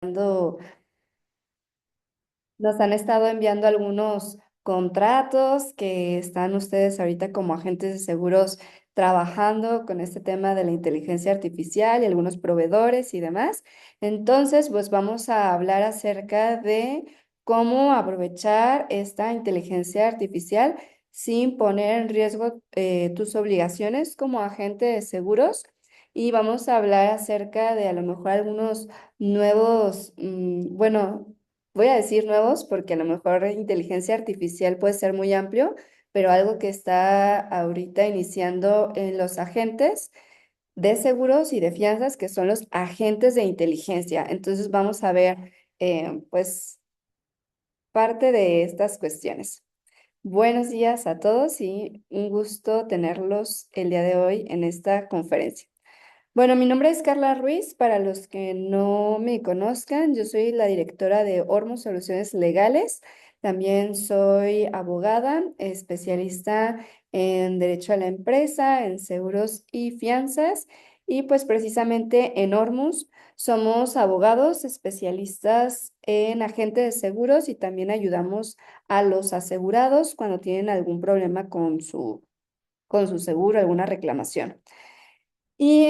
enviando- nos han estado enviando algunos contratos que están ustedes ahorita como agentes de seguros trabajando con este tema de la inteligencia artificial y algunos proveedores y demás. Entonces, pues vamos a hablar acerca de cómo aprovechar esta inteligencia artificial sin poner en riesgo tus obligaciones como agente de seguros. Y vamos a hablar acerca de a lo mejor algunos nuevos, bueno, voy a decir nuevos porque a lo mejor inteligencia artificial puede ser muy amplio, pero algo que está ahorita iniciando en los agentes de seguros y de fianzas, que son los agentes de inteligencia. Entonces vamos a ver, pues, parte de estas cuestiones. Buenos días a todos y un gusto tenerlos el día de hoy en esta conferencia. Bueno, mi nombre es Carla Ruiz. Para los que no me conozcan, yo soy la directora de Ormo Soluciones Legales. También soy abogada, especialista en derecho a la empresa, en seguros y fianzas. Y pues precisamente en Ormus somos abogados especialistas en agentes de seguros y también ayudamos a los asegurados cuando tienen algún problema con su seguro, alguna reclamación. Y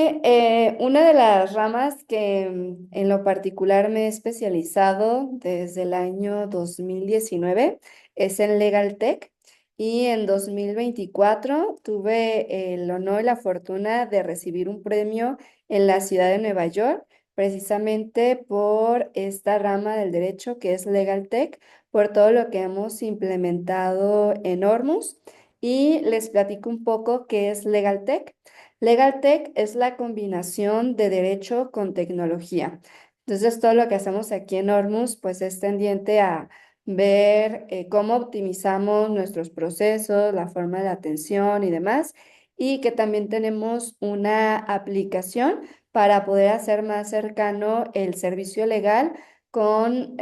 una de las ramas que en lo particular me he especializado desde el año 2019 es en Legal Tech, y en 2024 tuve el honor y la fortuna de recibir un premio en la ciudad de Nueva York, precisamente por esta rama del derecho que es Legal Tech, por todo lo que hemos implementado en Ormus. Y les platico un poco qué es Legal Tech. Legal Tech es la combinación de derecho con tecnología. Entonces, todo lo que hacemos aquí en Ormus, pues es tendiente a ver cómo optimizamos nuestros procesos, la forma de atención y demás, y que también tenemos una aplicación para poder hacer más cercano el servicio legal con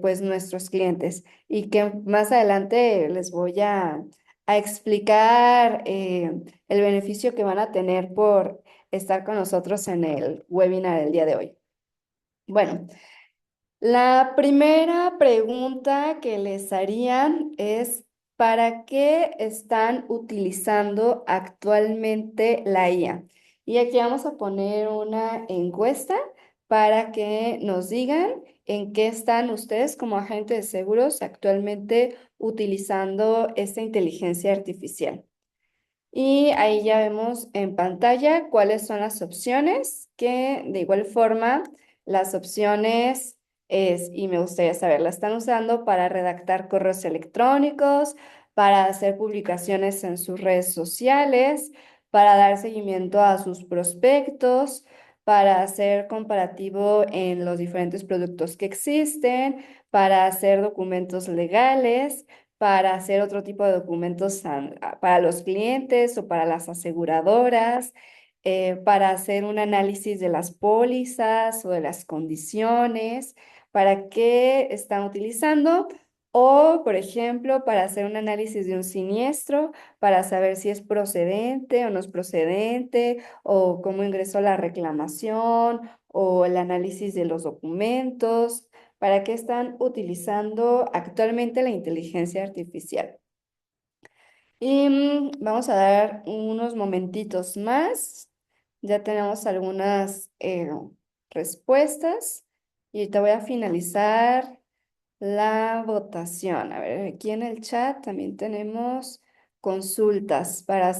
pues nuestros clientes, y que más adelante les voy a explicar el beneficio que van a tener por estar con nosotros en el webinar el día de hoy. Bueno, la primera pregunta que les harían es, ¿para qué están utilizando actualmente la IA? Y aquí vamos a poner una encuesta para que nos digan en qué están ustedes como agentes de seguros actualmente utilizando esta inteligencia artificial. Y ahí ya vemos en pantalla cuáles son las opciones, que de igual forma las opciones es, y me gustaría saber, la están usando para redactar correos electrónicos, para hacer publicaciones en sus redes sociales, para dar seguimiento a sus prospectos, para hacer comparativo en los diferentes productos que existen, para hacer documentos legales, para hacer otro tipo de documentos para los clientes o para las aseguradoras, para hacer un análisis de las pólizas o de las condiciones, para qué están utilizando, o, por ejemplo, para hacer un análisis de un siniestro, para saber si es procedente o no es procedente, o cómo ingresó la reclamación, o el análisis de los documentos. ¿Para qué están utilizando actualmente la inteligencia artificial? Y vamos a dar unos momentitos más. Ya tenemos algunas respuestas y te voy a finalizar la votación. A ver, aquí en el chat también tenemos consultas para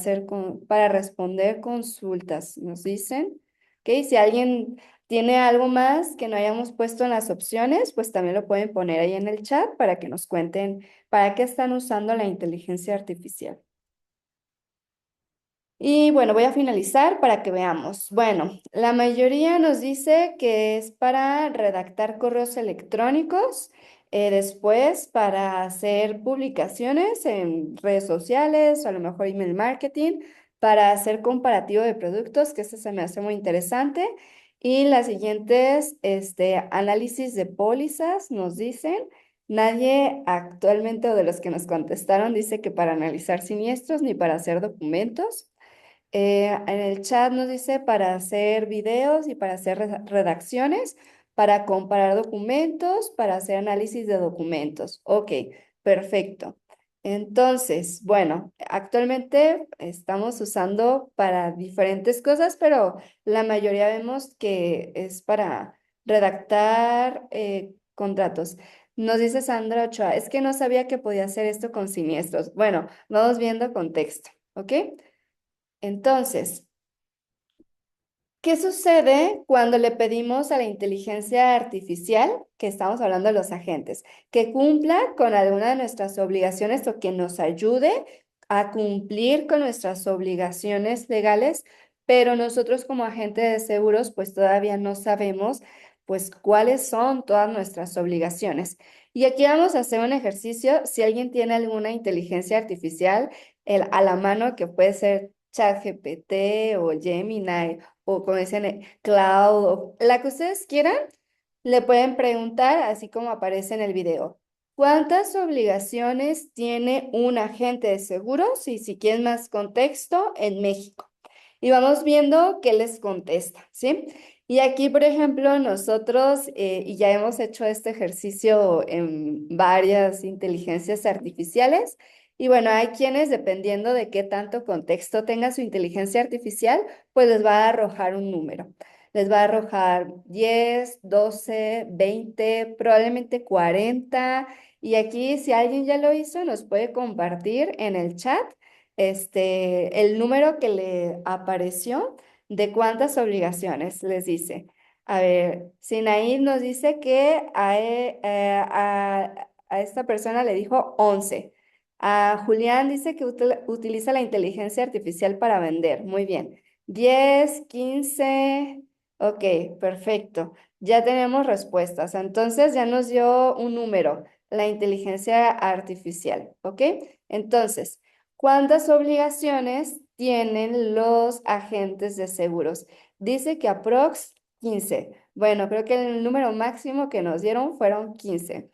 para responder consultas. Nos dicen, ok, si alguien tiene algo más que no hayamos puesto en las opciones, pues también lo pueden poner ahí en el chat para que nos cuenten para qué están usando la inteligencia artificial. Y bueno, voy a finalizar para que veamos. Bueno, la mayoría nos dice que es para redactar correos electrónicos, después para hacer publicaciones en redes sociales o a lo mejor email marketing, para hacer comparativo de productos, que este se me hace muy interesante. Y las siguientes, análisis de pólizas, nos dicen. Nadie actualmente, o de los que nos contestaron, dice que para analizar siniestros ni para hacer documentos. En el chat nos dice para hacer videos y para hacer redacciones, para comparar documentos, para hacer análisis de documentos. Ok, perfecto. Entonces, bueno, actualmente estamos usando para diferentes cosas, pero la mayoría vemos que es para redactar contratos. Nos dice Sandra Ochoa, es que no sabía que podía hacer esto con siniestros. Bueno, vamos viendo contexto, ¿ok? Entonces, ¿qué sucede cuando le pedimos a la inteligencia artificial, que estamos hablando de los agentes, que cumpla con alguna de nuestras obligaciones o que nos ayude a cumplir con nuestras obligaciones legales, pero nosotros como agente de seguros pues todavía no sabemos pues cuáles son todas nuestras obligaciones? Y aquí vamos a hacer un ejercicio. Si alguien tiene alguna inteligencia artificial a la mano, que puede ser ChatGPT o Gemini o como dicen, Cloud, o la que ustedes quieran, le pueden preguntar, así como aparece en el video, ¿cuántas obligaciones tiene un agente de seguros? Y si quieren más contexto, en México. Y vamos viendo qué les contesta, ¿sí? Y aquí, por ejemplo, nosotros, y ya hemos hecho este ejercicio en varias inteligencias artificiales, y bueno, hay quienes, dependiendo de qué tanto contexto tenga su inteligencia artificial, pues les va a arrojar un número. Les va a arrojar 10, 12, 20, probablemente 40. Y aquí, si alguien ya lo hizo, nos puede compartir en el chat el número que le apareció de cuántas obligaciones les dice. A ver, Sinaí nos dice que a esta persona le dijo 11. A Julián dice que utiliza la inteligencia artificial para vender. Muy bien. 10, 15. Ok, perfecto. Ya tenemos respuestas. Entonces ya nos dio un número, la inteligencia artificial. ¿Ok? Entonces, ¿cuántas obligaciones tienen los agentes de seguros? Dice que aprox 15. Bueno, creo que el número máximo que nos dieron fueron 15.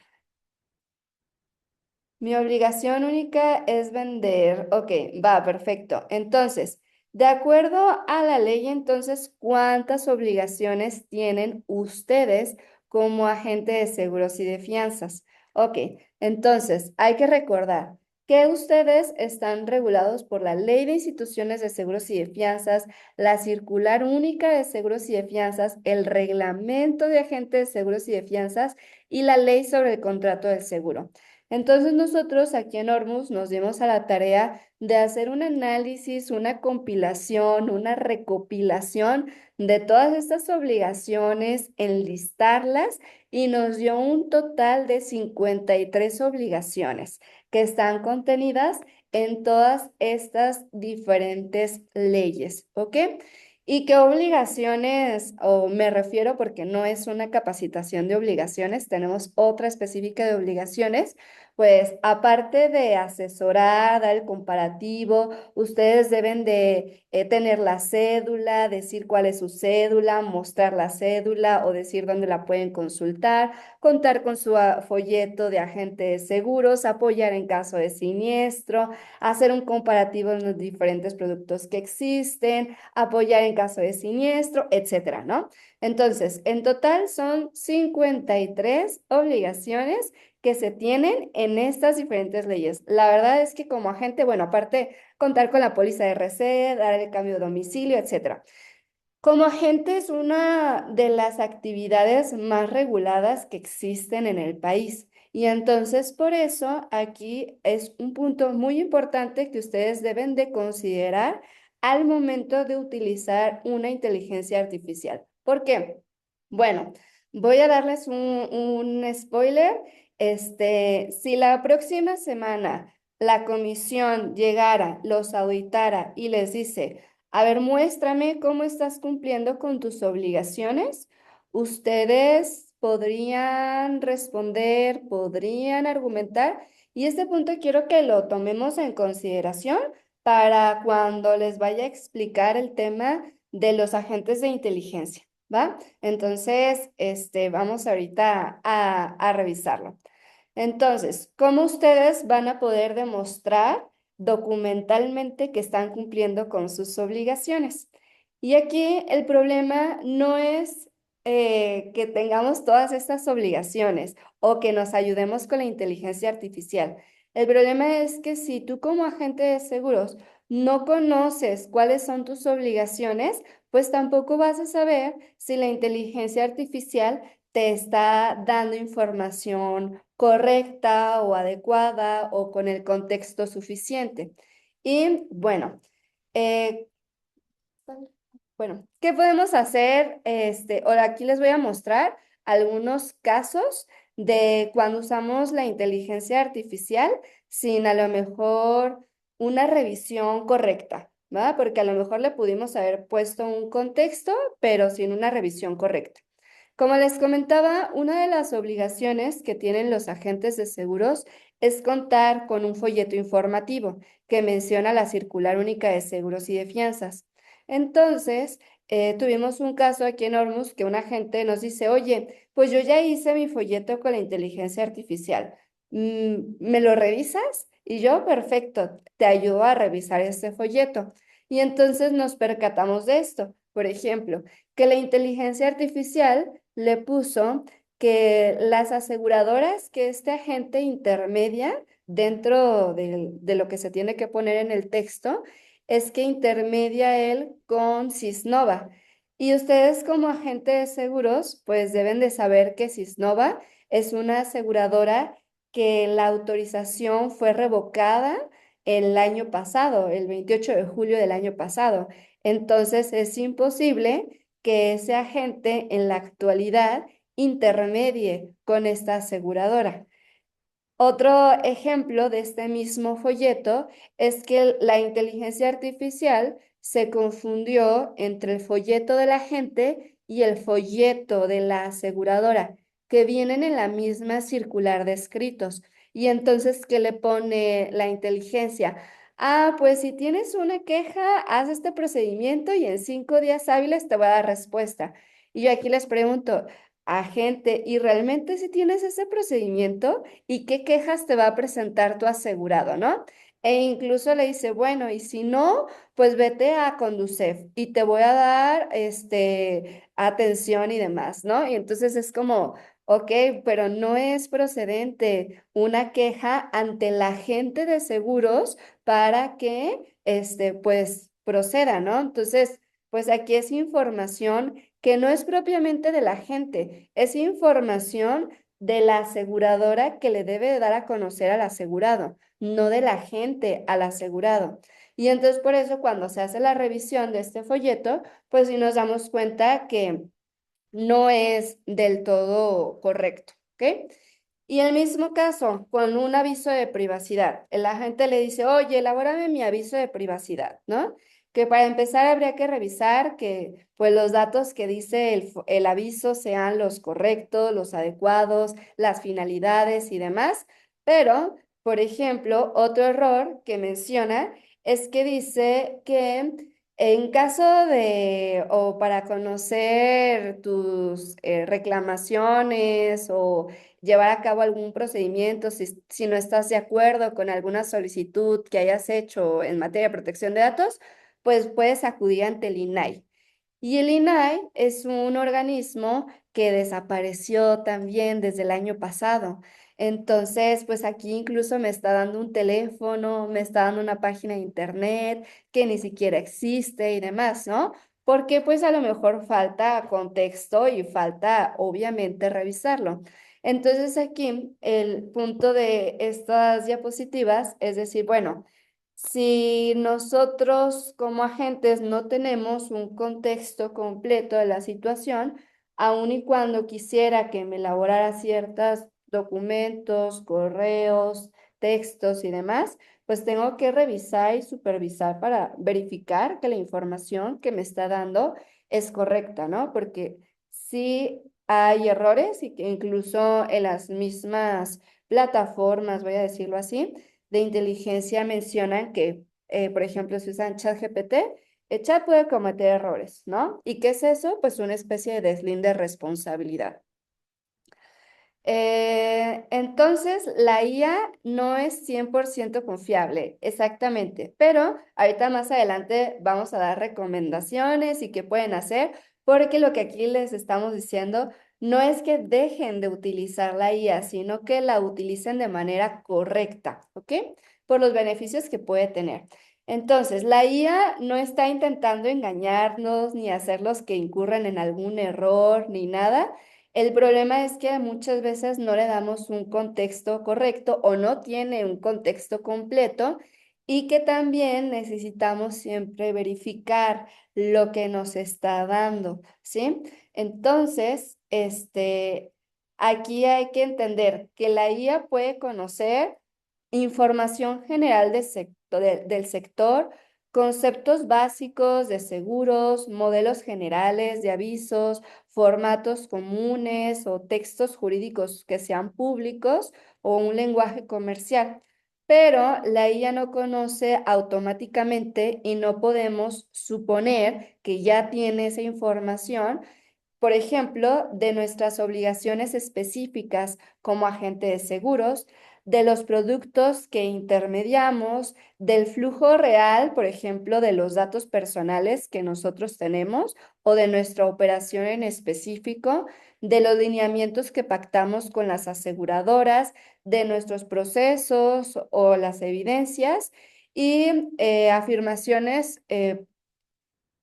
Mi obligación única es vender. Ok, va, perfecto. Entonces, de acuerdo a la ley, entonces, ¿cuántas obligaciones tienen ustedes como agente de seguros y de fianzas? Ok, entonces, hay que recordar que ustedes están regulados por la Ley de Instituciones de Seguros y de Fianzas, la Circular Única de Seguros y de Fianzas, el Reglamento de Agentes de Seguros y de Fianzas y la Ley sobre el Contrato del Seguro. Entonces nosotros aquí en Ormus nos dimos a la tarea de hacer un análisis, una compilación, una recopilación de todas estas obligaciones, enlistarlas y nos dio un total de 53 obligaciones que están contenidas en todas estas diferentes leyes, ¿ok? ¿Y qué obligaciones, o me refiero porque no es una capacitación de obligaciones, tenemos otra específica de obligaciones? Pues aparte de asesorar, dar el comparativo, ustedes deben de tener la cédula, decir cuál es su cédula, mostrar la cédula o decir dónde la pueden consultar, contar con su folleto de agente de seguros, apoyar en caso de siniestro, hacer un comparativo en los diferentes productos que existen, apoyar en caso de siniestro, etcétera, ¿no? Entonces, en total son 53 obligaciones que se tienen en estas diferentes leyes. La verdad es que como agente, bueno, aparte contar con la póliza de RC, dar el cambio de domicilio, etcétera. Como agente es una de las actividades más reguladas que existen en el país. Y entonces por eso aquí es un punto muy importante que ustedes deben de considerar al momento de utilizar una inteligencia artificial. ¿Por qué? Bueno, voy a darles un spoiler. Si la próxima semana la comisión llegara, los auditara y les dice, a ver, muéstrame cómo estás cumpliendo con tus obligaciones. Ustedes podrían responder, podrían argumentar, y este punto quiero que lo tomemos en consideración para cuando les vaya a explicar el tema de los agentes de inteligencia, ¿va? Entonces, vamos ahorita a revisarlo. Entonces, ¿cómo ustedes van a poder demostrar documentalmente que están cumpliendo con sus obligaciones? Y aquí el problema no es que tengamos todas estas obligaciones o que nos ayudemos con la inteligencia artificial. El problema es que si tú como agente de seguros no conoces cuáles son tus obligaciones, pues tampoco vas a saber si la inteligencia artificial te está dando información correcta o adecuada o con el contexto suficiente. Y eh, bueno, ¿qué podemos hacer? Ahora aquí les voy a mostrar algunos casos de cuando usamos la inteligencia artificial sin a lo mejor una revisión correcta, ¿va? Porque a lo mejor le pudimos haber puesto un contexto, pero sin una revisión correcta. Como les comentaba, una de las obligaciones que tienen los agentes de seguros es contar con un folleto informativo que menciona la circular única de seguros y de fianzas. Entonces, tuvimos un caso aquí en Hormuz que un agente nos dice, oye, pues yo ya hice mi folleto con la inteligencia artificial. ¿Me lo revisas? Y yo, perfecto, te ayudo a revisar este folleto. Y entonces nos percatamos de esto. Por ejemplo, que la inteligencia artificial le puso que las aseguradoras que este agente intermedia dentro de lo que se tiene que poner en el texto, es que intermedia él con Sisnova. Y ustedes como agente de seguros, pues deben de saber que Sisnova es una aseguradora que la autorización fue revocada el año pasado, el 28 de julio del año pasado. Entonces es imposible que ese agente en la actualidad intermedie con esta aseguradora. Otro ejemplo de este mismo folleto es que la inteligencia artificial se confundió entre el folleto de la gente y el folleto de la aseguradora, que vienen en la misma circular de escritos. Y entonces, ¿qué le pone la inteligencia? Ah, pues si tienes una queja, haz este procedimiento y en 5 días hábiles te voy a dar respuesta. Y yo aquí les pregunto, agente, ¿y realmente si tienes ese procedimiento? ¿Y qué quejas te va a presentar tu asegurado, no? E incluso le dice, bueno, y si no, pues vete a Conducef y te voy a dar atención y demás, ¿no? Y entonces es como, ok, pero no es procedente una queja ante la agente de seguros para que, pues, proceda, ¿no? Entonces, pues aquí es información que no es propiamente de la agente, es información de la aseguradora que le debe de dar a conocer al asegurado, no de la gente al asegurado. Y entonces por eso cuando se hace la revisión de este folleto, pues sí nos damos cuenta que no es del todo correcto, ¿ok? Y el mismo caso, con un aviso de privacidad, el agente le dice, oye, elabórame mi aviso de privacidad, ¿no? Que para empezar habría que revisar que pues los datos que dice el aviso sean los correctos, los adecuados, las finalidades y demás. Pero, por ejemplo, otro error que menciona es que dice que en caso de, o para conocer tus reclamaciones o llevar a cabo algún procedimiento, si no estás de acuerdo con alguna solicitud que hayas hecho en materia de protección de datos, pues puedes acudir ante el INAI. Y el INAI es un organismo que desapareció también desde el año pasado. Entonces, pues aquí incluso me está dando un teléfono, me está dando una página de internet que ni siquiera existe y demás, ¿no? Porque pues a lo mejor falta contexto y falta obviamente revisarlo. Entonces aquí el punto de estas diapositivas es decir, bueno, si nosotros como agentes no tenemos un contexto completo de la situación, aun y cuando quisiera que me elaborara ciertos documentos, correos, textos y demás, pues tengo que revisar y supervisar para verificar que la información que me está dando es correcta, ¿no? Porque sí hay errores y que incluso en las mismas plataformas, voy a decirlo así, de inteligencia mencionan que, por ejemplo, si usan ChatGPT, el chat puede cometer errores, ¿no? ¿Y qué es eso? Pues una especie de deslinde de responsabilidad. Entonces, la IA no es 100% confiable, exactamente, pero ahorita más adelante vamos a dar recomendaciones y qué pueden hacer porque lo que aquí les estamos diciendo no es que dejen de utilizar la IA, sino que la utilicen de manera correcta, ¿ok? Por los beneficios que puede tener. Entonces, la IA no está intentando engañarnos ni hacerlos que incurran en algún error ni nada. El problema es que muchas veces no le damos un contexto correcto o no tiene un contexto completo y que también necesitamos siempre verificar lo que nos está dando, ¿sí? Entonces, aquí hay que entender que la IA puede conocer información general del sector, conceptos básicos de seguros, modelos generales de avisos, formatos comunes o textos jurídicos que sean públicos o un lenguaje comercial. Pero la IA no conoce automáticamente y no podemos suponer que ya tiene esa información, por ejemplo, de nuestras obligaciones específicas como agente de seguros, de los productos que intermediamos, del flujo real, por ejemplo, de los datos personales que nosotros tenemos o de nuestra operación en específico, de los lineamientos que pactamos con las aseguradoras, de nuestros procesos o las evidencias y afirmaciones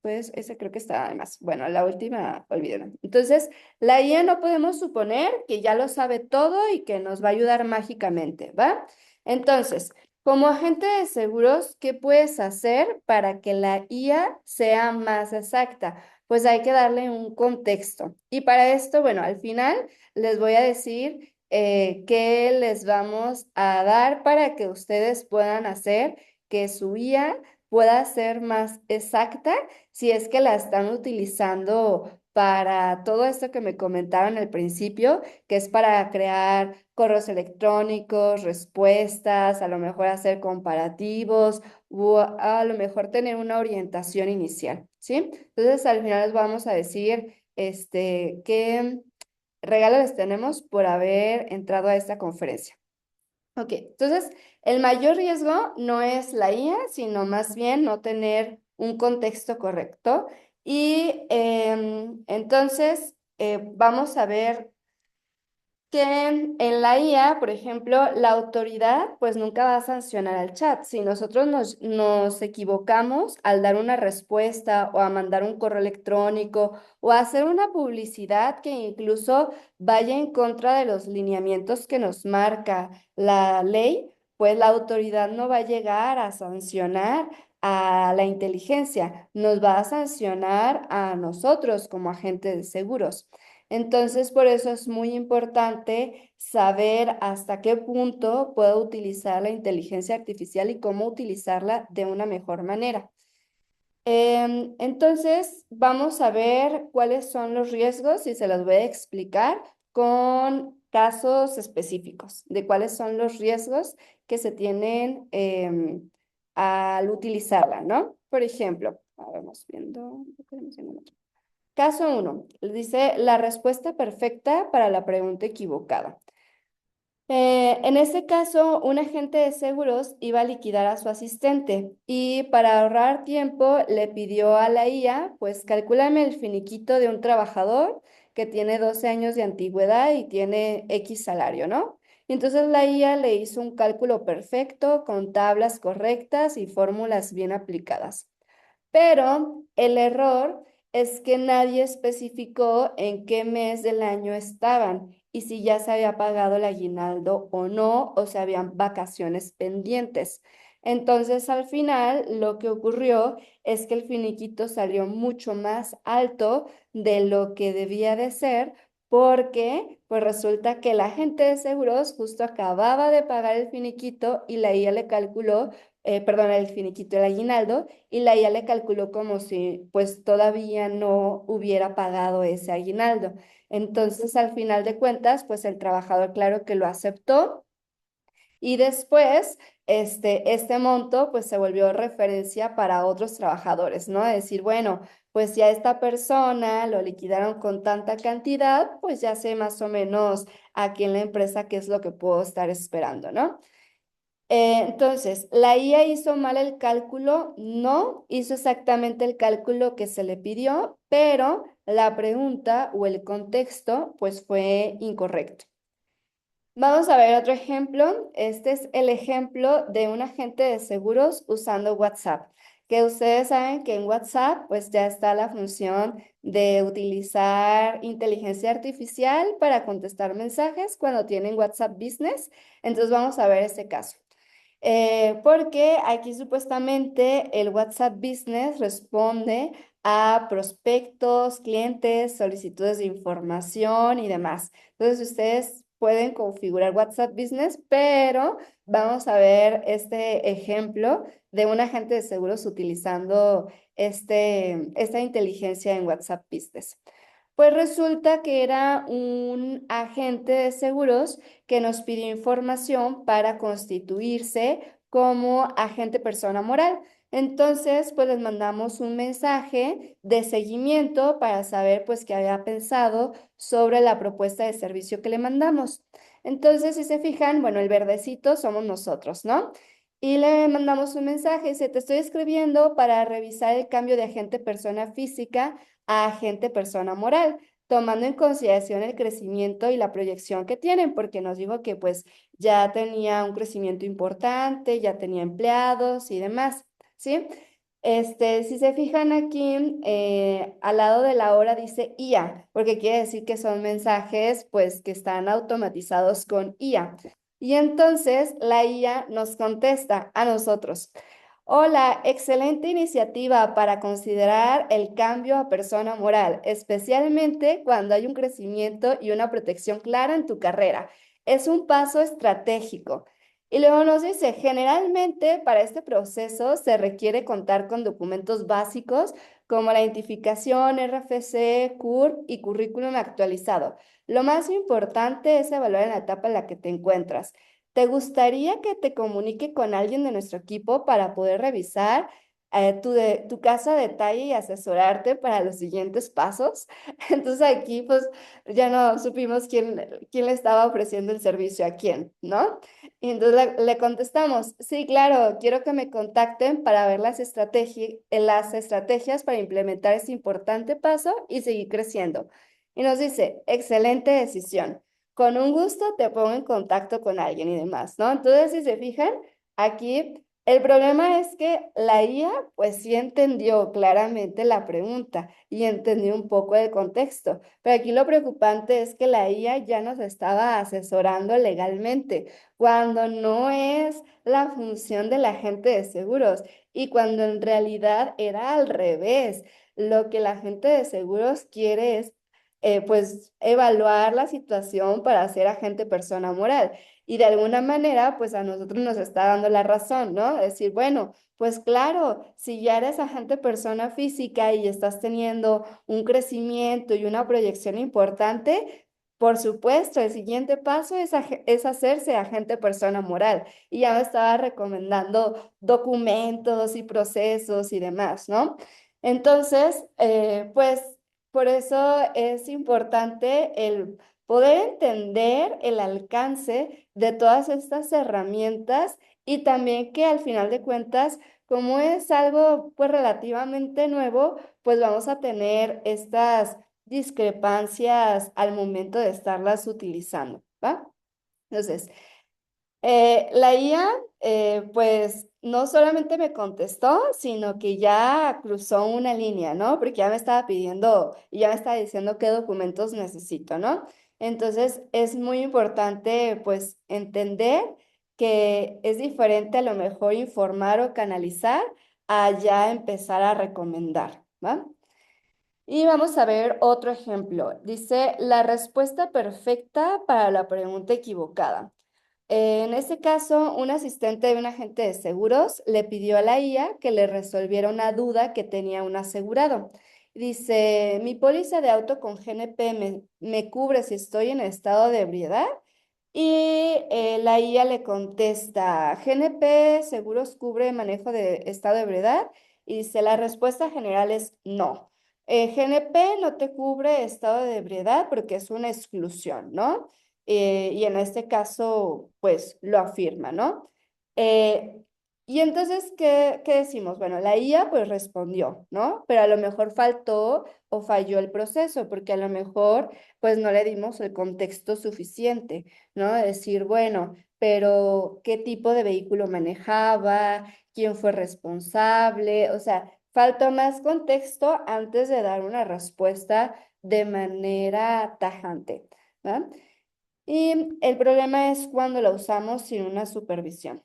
pues ese creo que está además. Bueno, la última, olvídenlo. Entonces, la IA no podemos suponer que ya lo sabe todo y que nos va a ayudar mágicamente, ¿va? Entonces, como agente de seguros, ¿qué puedes hacer para que la IA sea más exacta? Pues hay que darle un contexto. Y para esto, bueno, al final les voy a decir qué les vamos a dar para que ustedes puedan hacer que su IA pueda ser más exacta si es que la están utilizando para todo esto que me comentaron al principio, que es para crear correos electrónicos, respuestas, a lo mejor hacer comparativos o a lo mejor tener una orientación inicial, ¿sí? Entonces, al final les vamos a decir, qué regalo les tenemos por haber entrado a esta conferencia. Ok, entonces el mayor riesgo no es la IA, sino más bien no tener un contexto correcto. Y entonces vamos a ver que en la IA, por ejemplo, la autoridad pues nunca va a sancionar al chat. Si nosotros nos equivocamos al dar una respuesta o a mandar un correo electrónico o a hacer una publicidad que incluso vaya en contra de los lineamientos que nos marca la ley, pues la autoridad no va a llegar a sancionar a la inteligencia, nos va a sancionar a nosotros como agentes de seguros. Entonces, por eso es muy importante saber hasta qué punto puedo utilizar la inteligencia artificial y cómo utilizarla de una mejor manera. Entonces, vamos a ver cuáles son los riesgos y se los voy a explicar con casos específicos de cuáles son los riesgos que se tienen al utilizarla, ¿no? Por ejemplo, vamos viendo. Caso 1, dice la respuesta perfecta para la pregunta equivocada. En este caso, un agente de seguros iba a liquidar a su asistente y para ahorrar tiempo le pidió a la IA, pues calcúlame el finiquito de un trabajador que tiene 12 años de antigüedad y tiene X salario, ¿no? Y entonces la IA le hizo un cálculo perfecto con tablas correctas y fórmulas bien aplicadas. Pero el error es que nadie especificó en qué mes del año estaban y si ya se había pagado el aguinaldo o no, o si habían vacaciones pendientes. Entonces, al final, lo que ocurrió es que el finiquito salió mucho más alto de lo que debía de ser, porque pues resulta que la gente de seguros justo acababa de pagar el finiquito y la IA le calculó, perdón, el finiquito, el aguinaldo, y la IA le calculó como si pues todavía no hubiera pagado ese aguinaldo. Entonces, al final de cuentas, pues el trabajador, claro que lo aceptó y después este monto pues se volvió referencia para otros trabajadores, ¿no? Decir, bueno, pues ya esta persona lo liquidaron con tanta cantidad, pues ya sé más o menos aquí en la empresa qué es lo que puedo estar esperando, ¿no? Entonces, ¿la IA hizo mal el cálculo? No, hizo exactamente el cálculo que se le pidió, pero la pregunta o el contexto pues fue incorrecto. Vamos a ver otro ejemplo. Este es el ejemplo de un agente de seguros usando WhatsApp, que ustedes saben que en WhatsApp pues ya está la función de utilizar inteligencia artificial para contestar mensajes cuando tienen WhatsApp Business. Entonces vamos a ver este caso. Porque aquí supuestamente el WhatsApp Business responde a prospectos, clientes, solicitudes de información y demás. Entonces ustedes pueden configurar WhatsApp Business, pero vamos a ver este ejemplo de un agente de seguros utilizando esta inteligencia en WhatsApp Business. Pues resulta que era un agente de seguros que nos pidió información para constituirse como agente persona moral. Entonces, pues les mandamos un mensaje de seguimiento para saber pues qué había pensado sobre la propuesta de servicio que le mandamos. Entonces, si se fijan, bueno, el verdecito somos nosotros, ¿no? Y le mandamos un mensaje, dice, te estoy escribiendo para revisar el cambio de agente persona física a agente persona moral, tomando en consideración el crecimiento y la proyección que tienen, porque nos dijo que pues ya tenía un crecimiento importante, ya tenía empleados y demás, ¿sí? Si se fijan aquí, al lado de la hora dice IA, porque quiere decir que son mensajes pues que están automatizados con IA. Y entonces la IA nos contesta a nosotros. Hola, excelente iniciativa para considerar el cambio a persona moral, especialmente cuando hay un crecimiento y una protección clara en tu carrera. Es un paso estratégico. Y luego nos dice, generalmente para este proceso se requiere contar con documentos básicos como la identificación, RFC, CURP y currículum actualizado. Lo más importante es evaluar en la etapa en la que te encuentras. ¿Te gustaría que te comunique con alguien de nuestro equipo para poder revisar tu caso a detalle y asesorarte para los siguientes pasos? Entonces aquí pues ya no supimos quién le estaba ofreciendo el servicio a quién, ¿no? Y entonces le contestamos, sí, claro, quiero que me contacten para ver las estrategias para implementar este importante paso y seguir creciendo. Y nos dice, excelente decisión. Con un gusto te pongo en contacto con alguien y demás, ¿no? Entonces, si se fijan, aquí el problema es que la IA, pues sí entendió claramente la pregunta y entendió un poco el contexto, pero aquí lo preocupante es que la IA ya nos estaba asesorando legalmente, cuando no es la función del agente de seguros y cuando en realidad era al revés. Lo que la agente de seguros quiere es pues evaluar la situación para ser agente persona moral. Y de alguna manera, pues a nosotros nos está dando la razón, ¿no? Decir, bueno, pues claro, si ya eres agente persona física y estás teniendo un crecimiento y una proyección importante, por supuesto, el siguiente paso es hacerse agente persona moral. Y ya me estaba recomendando documentos y procesos y demás, ¿no? Entonces, pues por eso es importante el poder entender el alcance de todas estas herramientas y también que al final de cuentas, como es algo pues relativamente nuevo, pues vamos a tener estas discrepancias al momento de estarlas utilizando, ¿va? Entonces, la IA, pues no solamente me contestó, sino que ya cruzó una línea, ¿no? Porque ya me estaba pidiendo y ya me estaba diciendo qué documentos necesito, ¿no? Entonces es muy importante, pues, entender que es diferente a lo mejor informar o canalizar a ya empezar a recomendar, ¿va? Y vamos a ver otro ejemplo. Dice, la respuesta perfecta para la pregunta equivocada. En este caso, un asistente de un agente de seguros le pidió a la IA que le resolviera una duda que tenía un asegurado. Dice, mi póliza de auto con GNP me cubre si estoy en estado de ebriedad. Y la IA le contesta, GNP Seguros cubre manejo de estado de ebriedad. Y dice, la respuesta general es no. GNP no te cubre estado de ebriedad porque es una exclusión, ¿no? Y en este caso, pues lo afirma, ¿no? Eh, Y entonces, ¿qué decimos? Bueno, la IA pues respondió, ¿no? Pero a lo mejor faltó o falló el proceso, porque a lo mejor pues no le dimos el contexto suficiente, ¿no? Decir, bueno, pero ¿qué tipo de vehículo manejaba? ¿Quién fue responsable? O sea, faltó más contexto antes de dar una respuesta de manera tajante, ¿no? Y el problema es cuando la usamos sin una supervisión.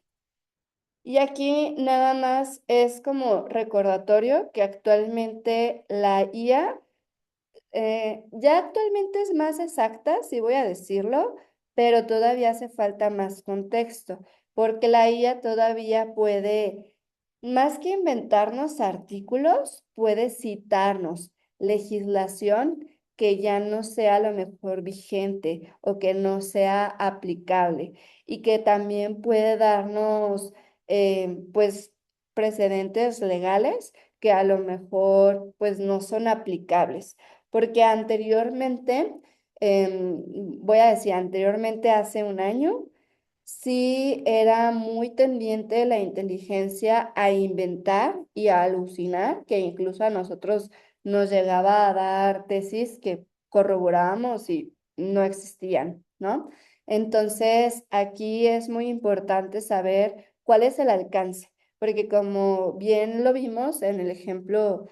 Y aquí nada más es como recordatorio que actualmente la IA ya actualmente es más exacta, sí voy a decirlo, pero todavía hace falta más contexto, porque la IA todavía puede, más que inventarnos artículos, puede citarnos legislación que ya no sea a lo mejor vigente o que no sea aplicable y que también puede darnos, pues, precedentes legales que a lo mejor, pues, no son aplicables porque anteriormente, voy a decir, anteriormente hace un año, sí era muy tendiente la inteligencia a inventar y a alucinar, que incluso a nosotros nos llegaba a dar tesis que corroborábamos y no existían, ¿no? Entonces, aquí es muy importante saber cuál es el alcance, porque como bien lo vimos en el ejemplo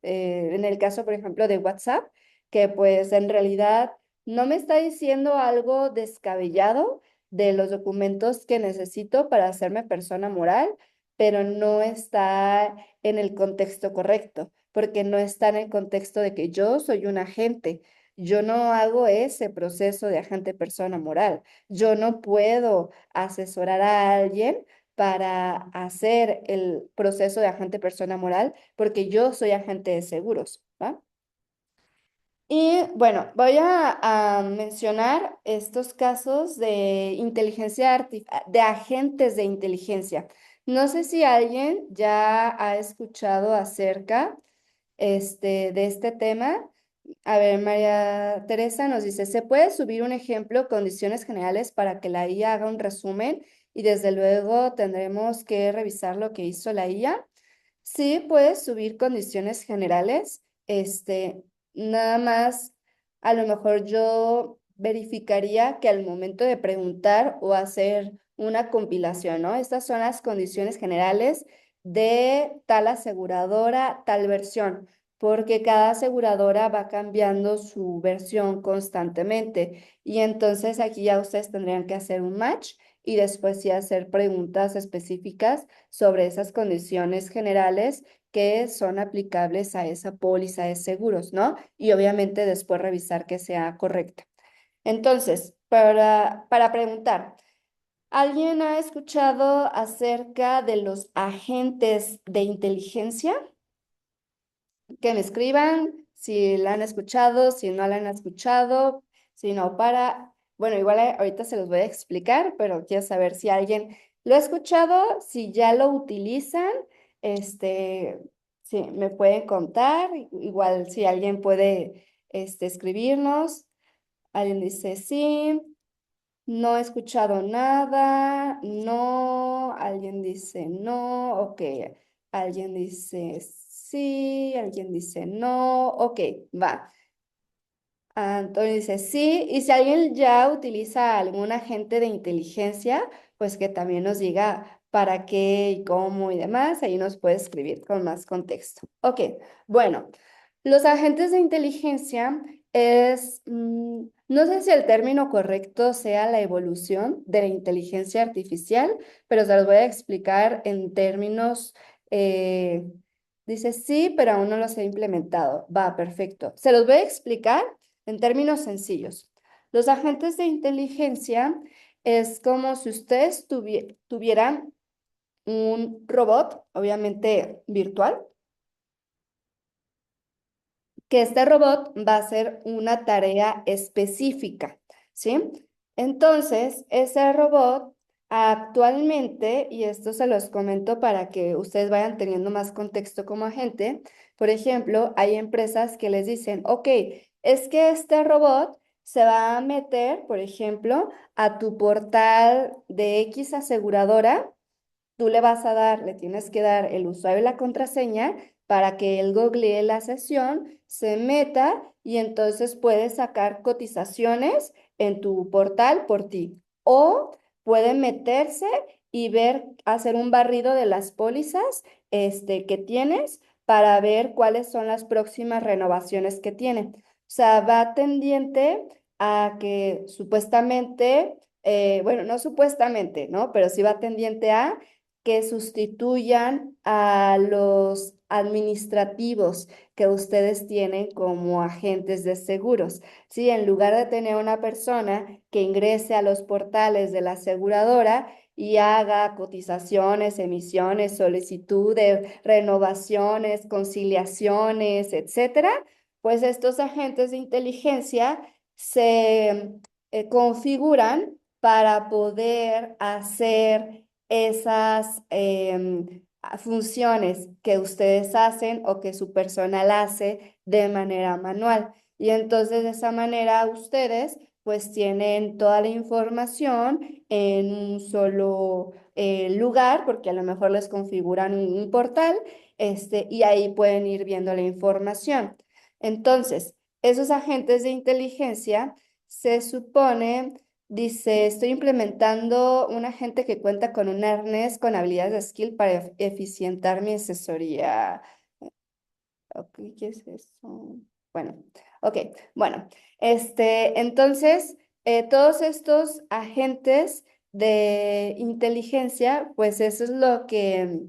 en el caso, por ejemplo, de WhatsApp, que pues en realidad no me está diciendo algo descabellado de los documentos que necesito para hacerme persona moral, pero no está en el contexto correcto, porque no está en el contexto de que yo soy un agente. Yo no hago ese proceso de agente persona moral. Yo no puedo asesorar a alguien para hacer el proceso de agente persona moral porque yo soy agente de seguros, ¿va? Y bueno, voy a mencionar estos casos de de agentes de inteligencia. No sé si alguien ya ha escuchado acerca de este tema. A ver, María Teresa nos dice, ¿se puede subir un ejemplo, condiciones generales para que la IA haga un resumen? Y desde luego tendremos que revisar lo que hizo la IA. Sí, puedes subir condiciones generales. Nada más, a lo mejor yo verificaría que al momento de preguntar o hacer una compilación, ¿no? Estas son las condiciones generales de tal aseguradora, tal versión, porque cada aseguradora va cambiando su versión constantemente. Y entonces aquí ya ustedes tendrían que hacer un match y después sí hacer preguntas específicas sobre esas condiciones generales que son aplicables a esa póliza de seguros, ¿no? Y obviamente después revisar que sea correcta. Entonces, para preguntar, ¿alguien ha escuchado acerca de los agentes de inteligencia? Que me escriban si la han escuchado, si no la han escuchado, si no bueno, igual ahorita se los voy a explicar, pero quiero saber si alguien lo ha escuchado, si ya lo utilizan, este, si me pueden contar, igual si alguien puede, escribirnos, alguien dice sí. No he escuchado nada, no, alguien dice no, ok, alguien dice sí, alguien dice no, ok, va. Antonio dice sí, y si alguien ya utiliza algún agente de inteligencia, pues que también nos diga para qué y cómo y demás, ahí nos puede escribir con más contexto. Ok, bueno, los agentes de inteligencia no sé si el término correcto sea la evolución de la inteligencia artificial, pero se los voy a explicar en términos, eh, dice sí, pero aún no los he implementado. Va, perfecto. Se los voy a explicar en términos sencillos. Los agentes de inteligencia es como si ustedes tuvieran un robot, obviamente virtual, que este robot va a hacer una tarea específica, ¿sí? Entonces, ese robot actualmente, y esto se los comento para que ustedes vayan teniendo más contexto como agente, por ejemplo, hay empresas que les dicen, ok, es que este robot se va a meter, por ejemplo, a tu portal de X aseguradora tú le vas a dar, le tienes que dar el usuario y la contraseña para que él googlee la sesión, se meta y entonces puedes sacar cotizaciones en tu portal por ti. O puede meterse y ver, hacer un barrido de las pólizas que tienes para ver cuáles son las próximas renovaciones que tienen. O sea, va tendiente a que supuestamente, bueno, no supuestamente, ¿no? Pero sí va tendiente a que sustituyan a los administrativos que ustedes tienen como agentes de seguros. Sí, en lugar de tener una persona que ingrese a los portales de la aseguradora y haga cotizaciones, emisiones, solicitudes, renovaciones, conciliaciones, etcétera, pues estos agentes de inteligencia se configuran para poder hacer esas funciones que ustedes hacen o que su personal hace de manera manual. Y entonces de esa manera ustedes pues tienen toda la información en un solo lugar, porque a lo mejor les configuran un portal, y ahí pueden ir viendo la información. Entonces, esos agentes de inteligencia se supone, dice, estoy implementando un agente que cuenta con un arnés con habilidades de skill para eficientar mi asesoría. Ok, ¿qué es eso? Bueno, ok, bueno, entonces, todos estos agentes de inteligencia, pues eso es lo que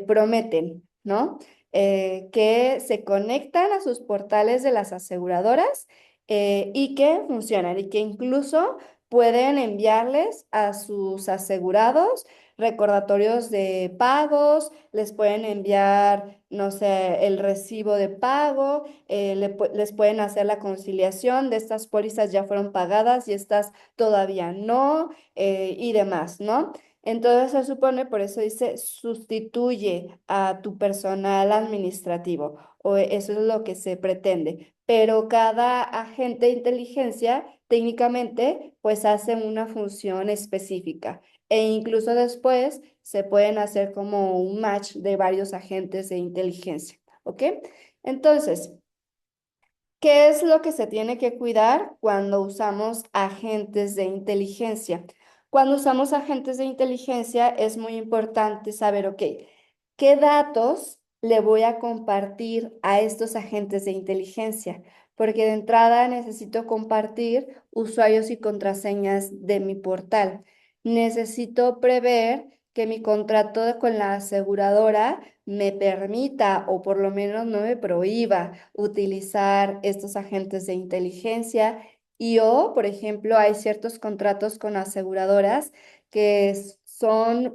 prometen, ¿no? Que se conectan a sus portales de las aseguradoras y que funcionan y que incluso pueden enviarles a sus asegurados recordatorios de pagos, les pueden enviar, no sé, el recibo de pago, les pueden hacer la conciliación de estas pólizas ya fueron pagadas y estas todavía no, y demás, ¿no? Entonces se supone, por eso dice, sustituye a tu personal administrativo, o eso es lo que se pretende. Pero cada agente de inteligencia técnicamente pues hace una función específica e incluso después se pueden hacer como un match de varios agentes de inteligencia, ¿ok? Entonces, ¿qué es lo que se tiene que cuidar cuando usamos agentes de inteligencia? Cuando usamos agentes de inteligencia es muy importante saber, ok, ¿qué datos le voy a compartir a estos agentes de inteligencia? Porque de entrada necesito compartir usuarios y contraseñas de mi portal. Necesito prever que mi contrato con la aseguradora me permita o por lo menos no me prohíba utilizar estos agentes de inteligencia por ejemplo, hay ciertos contratos con aseguradoras que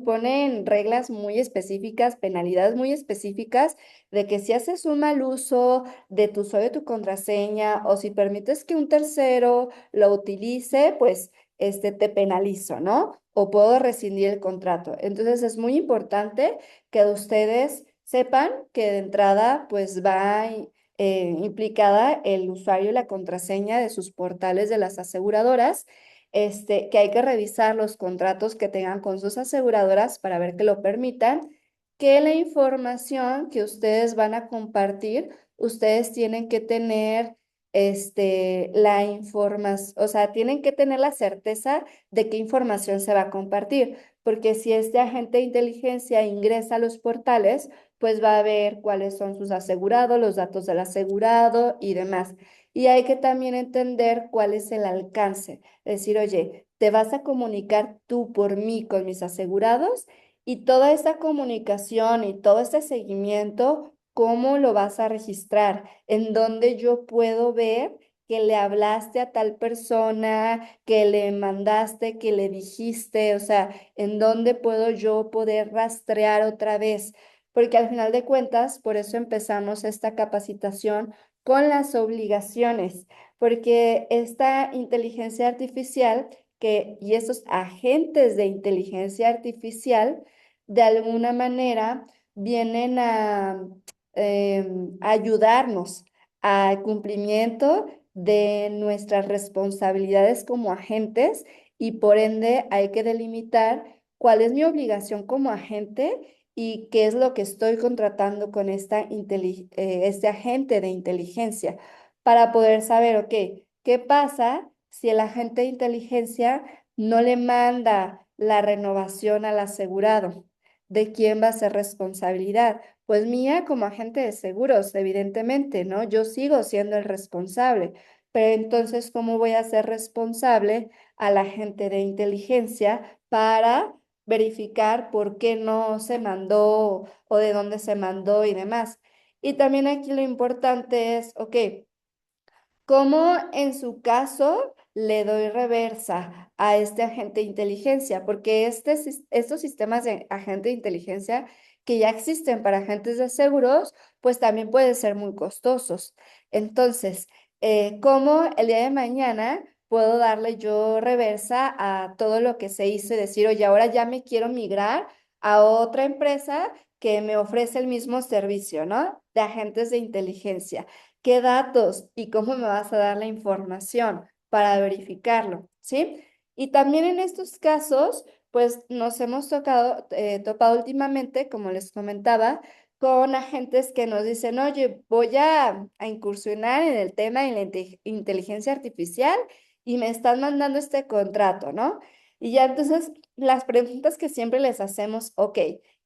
ponen reglas muy específicas, penalidades muy específicas de que si haces un mal uso de tu usuario, tu contraseña o si permites que un tercero lo utilice, pues te penalizo, ¿no? O puedo rescindir el contrato. Entonces es muy importante que ustedes sepan que de entrada pues va implicada el usuario y la contraseña de sus portales de las aseguradoras, que hay que revisar los contratos que tengan con sus aseguradoras para ver que lo permitan, que la información que ustedes van a compartir, ustedes tienen que tener la información, o sea, tienen que tener la certeza de qué información se va a compartir, porque si este agente de inteligencia ingresa a los portales, pues va a ver cuáles son sus asegurados, los datos del asegurado y demás. Y hay que también entender cuál es el alcance. Es decir, oye, te vas a comunicar tú por mí con mis asegurados y toda esta comunicación y todo este seguimiento, ¿cómo lo vas a registrar? ¿En dónde yo puedo ver que le hablaste a tal persona, que le mandaste, que le dijiste? O sea, ¿en dónde puedo yo poder rastrear otra vez? Porque al final de cuentas, por eso empezamos esta capacitación con las obligaciones, porque esta inteligencia artificial y esos agentes de inteligencia artificial, de alguna manera, vienen a ayudarnos al cumplimiento de nuestras responsabilidades como agentes y por ende hay que delimitar cuál es mi obligación como agente y qué es lo que estoy contratando con este agente de inteligencia para poder saber, ok, ¿qué pasa si el agente de inteligencia no le manda la renovación al asegurado? ¿De quién va a ser responsabilidad? Pues mía como agente de seguros, evidentemente, ¿no? Yo sigo siendo el responsable, pero entonces, ¿cómo voy a ser responsable al agente de inteligencia para verificar por qué no se mandó o de dónde se mandó y demás? Y también aquí lo importante es, ok, ¿cómo en su caso le doy reversa a este agente de inteligencia? Porque estos sistemas de agente de inteligencia que ya existen para agentes de seguros, pues también pueden ser muy costosos. Entonces, ¿cómo el día de mañana puedo darle yo reversa a todo lo que se hizo y decir, oye, ahora ya me quiero migrar a otra empresa que me ofrece el mismo servicio, ¿no? De agentes de inteligencia? ¿Qué datos y cómo me vas a dar la información para verificarlo? ¿Sí? Y también en estos casos, pues nos hemos topado últimamente, como les comentaba, con agentes que nos dicen, oye, voy a incursionar en el tema de la inteligencia artificial y me están mandando este contrato, ¿no? Y ya entonces las preguntas que siempre les hacemos, ok,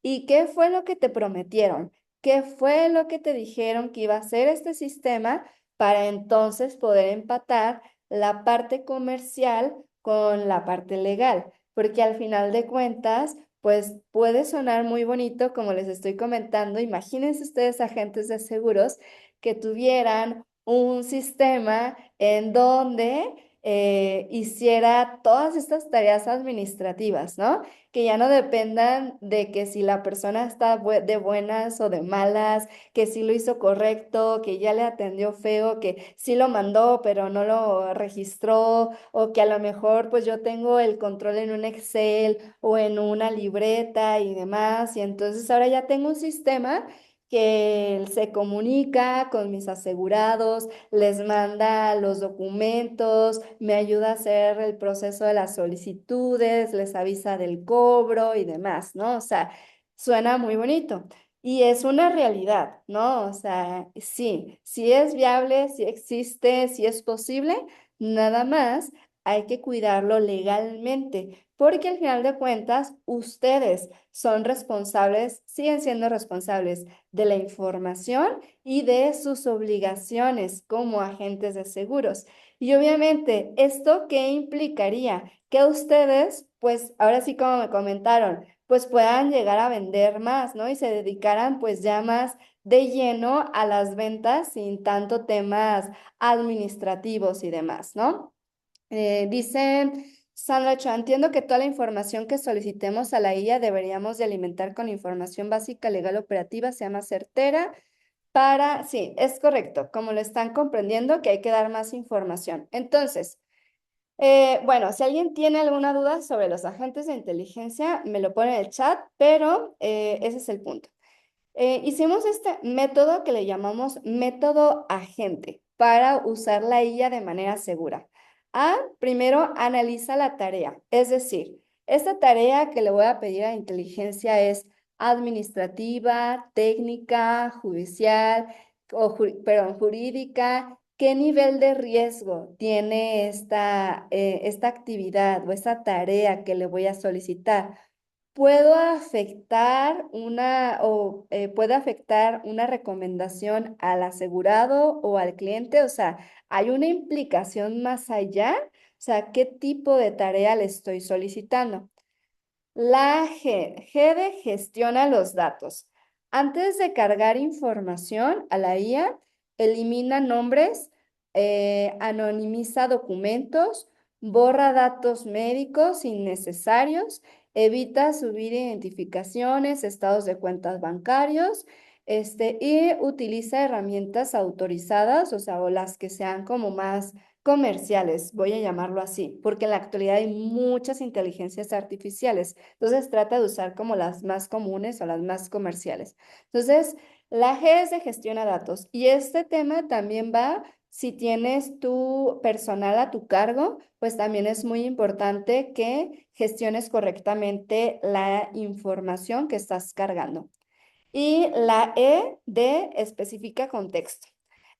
¿y qué fue lo que te prometieron? ¿Qué fue lo que te dijeron que iba a hacer este sistema para entonces poder empatar la parte comercial con la parte legal? Porque al final de cuentas, pues puede sonar muy bonito, como les estoy comentando. Imagínense ustedes agentes de seguros que tuvieran un sistema en donde hiciera todas estas tareas administrativas, ¿no? Que ya no dependan de que si la persona está de buenas o de malas, que si lo hizo correcto, que ya le atendió feo, que sí lo mandó pero no lo registró, o que a lo mejor pues yo tengo el control en un Excel o en una libreta y demás, y entonces ahora ya tengo un sistema que se comunica con mis asegurados, les manda los documentos, me ayuda a hacer el proceso de las solicitudes, les avisa del cobro y demás, ¿no? O sea, suena muy bonito. Y es una realidad, ¿no? O sea, sí, sí es viable, sí existe, sí es posible, nada más hay que cuidarlo legalmente, porque al final de cuentas, ustedes son responsables, siguen siendo responsables de la información y de sus obligaciones como agentes de seguros. Y obviamente, ¿esto qué implicaría? Que ustedes, pues ahora sí como me comentaron, pues puedan llegar a vender más, ¿no? Y se dedicaran pues ya más de lleno a las ventas sin tanto temas administrativos y demás, ¿no? Dice Sandra Ochoa, entiendo que toda la información que solicitemos a la IA deberíamos de alimentar con información básica, legal, operativa, sea más certera sí, es correcto, como lo están comprendiendo, que hay que dar más información. Entonces, bueno, si alguien tiene alguna duda sobre los agentes de inteligencia, me lo pone en el chat, pero ese es el punto. Hicimos este método que le llamamos método agente para usar la IA de manera segura. Primero analiza la tarea, es decir, esta tarea que le voy a pedir a inteligencia es administrativa, técnica, judicial perdón, jurídica. ¿Qué nivel de riesgo tiene esta actividad o esta tarea que le voy a solicitar? ¿Puedo afectar puede afectar una recomendación al asegurado o al cliente? O sea, ¿hay una implicación más allá? O sea, ¿qué tipo de tarea le estoy solicitando? La GEDE gestiona los datos. Antes de cargar información a la IA, elimina nombres, anonimiza documentos, borra datos médicos innecesarios, evita subir identificaciones, estados de cuentas bancarios, y utiliza herramientas autorizadas, o sea, o las que sean como más comerciales, voy a llamarlo así, porque en la actualidad hay muchas inteligencias artificiales. Entonces trata de usar como las más comunes o las más comerciales. Entonces, la GS gestiona datos y este tema también va Si tienes tu personal a tu cargo, pues también es muy importante que gestiones correctamente la información que estás cargando. Y la E de especifica contexto.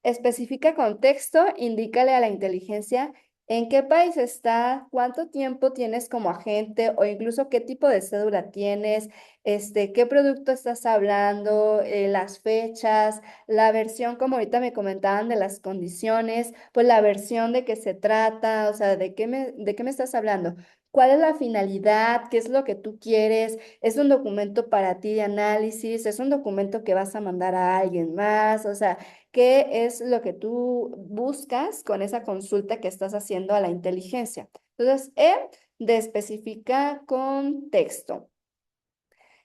Especifica contexto, indícale a la inteligencia en qué país está, cuánto tiempo tienes como agente o incluso qué tipo de cédula tienes, qué producto estás hablando, las fechas, la versión, como ahorita me comentaban, de las condiciones, pues la versión de qué se trata, o sea, de qué me estás hablando. ¿Cuál es la finalidad? ¿Qué es lo que tú quieres? ¿Es un documento para ti de análisis? ¿Es un documento que vas a mandar a alguien más? O sea, ¿qué es lo que tú buscas con esa consulta que estás haciendo a la inteligencia? Entonces, E de especifica contexto.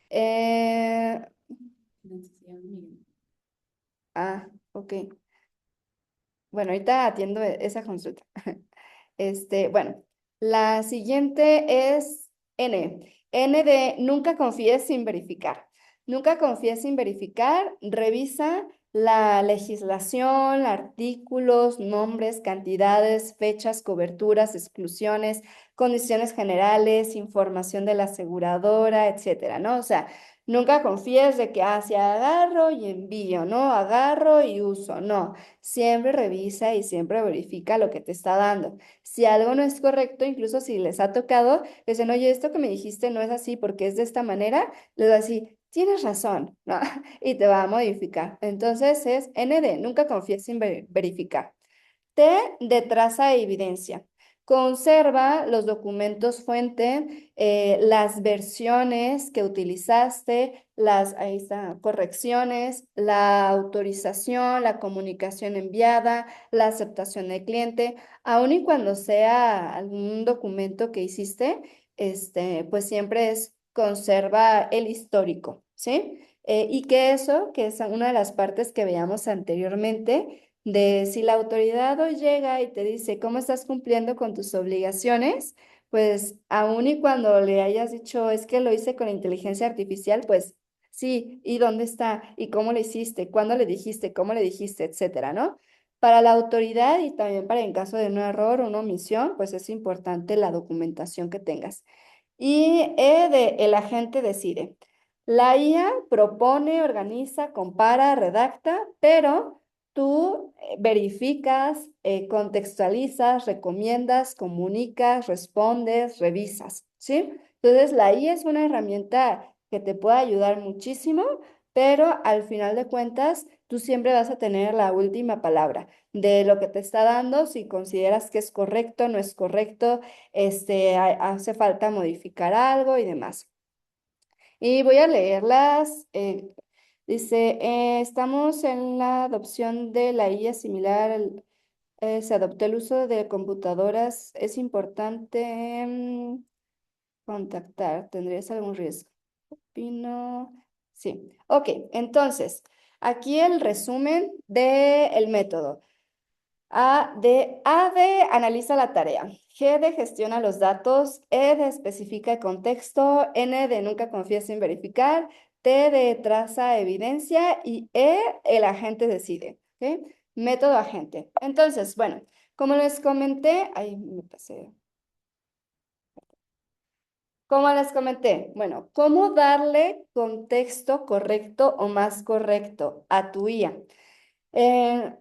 Eh, ok. Bueno, ahorita atiendo esa consulta. Bueno, la siguiente es N. N de nunca confíes sin verificar. Nunca confíes sin verificar. Revisa la legislación, artículos, nombres, cantidades, fechas, coberturas, exclusiones, condiciones generales, información de la aseguradora, etcétera, ¿no? O sea, nunca confíes de que, si agarro y envío, ¿no? Agarro y uso, no. Siempre revisa y siempre verifica lo que te está dando. Si algo no es correcto, incluso si les ha tocado, les dicen, oye, esto que me dijiste no es así porque es de esta manera, les va a decir, tienes razón, ¿no? Y te va a modificar. Entonces es ND, nunca confíes sin verificar. T de traza e evidencia. Conserva los documentos fuente, las versiones que utilizaste, ahí está, correcciones, la autorización, la comunicación enviada, la aceptación del cliente, aun y cuando sea algún documento que hiciste, pues siempre conserva el histórico, ¿sí? Y que eso, que es una de las partes que veíamos anteriormente, de si la autoridad hoy llega y te dice cómo estás cumpliendo con tus obligaciones, pues aun y cuando le hayas dicho es que lo hice con inteligencia artificial, pues sí, ¿y dónde está? ¿Y cómo le hiciste? ¿Cuándo le dijiste? ¿Cómo le dijiste? Etcétera, ¿no? Para la autoridad y también para en caso de un error o una omisión, pues es importante la documentación que tengas. Y E de el agente decide. La IA propone, organiza, compara, redacta, pero tú verificas, contextualizas, recomiendas, comunicas, respondes, revisas, ¿sí? Entonces, la IA es una herramienta que te puede ayudar muchísimo, pero al final de cuentas, tú siempre vas a tener la última palabra de lo que te está dando, si consideras que es correcto, no es correcto, hace falta modificar algo y demás. Y voy a leerlas. Dice, estamos en la adopción de la IA similar, se adoptó el uso de computadoras. Es importante contactar. ¿Tendrías algún riesgo? Opino. Sí. Ok, entonces, aquí el resumen del método. A de analiza la tarea. G de gestiona los datos. E de especifica el contexto. N de nunca confíes sin verificar. T de traza evidencia. Y E, el agente decide. ¿Ok? Método agente. Entonces, bueno, como les comenté, ahí me pasé. Como les comenté, bueno, ¿cómo darle contexto correcto o más correcto a tu IA?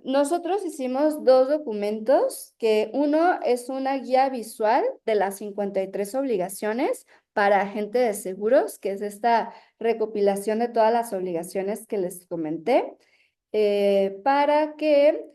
Nosotros hicimos dos documentos, que uno es una guía visual de las 53 obligaciones para agente de seguros, que es esta recopilación de todas las obligaciones que les comenté, para que,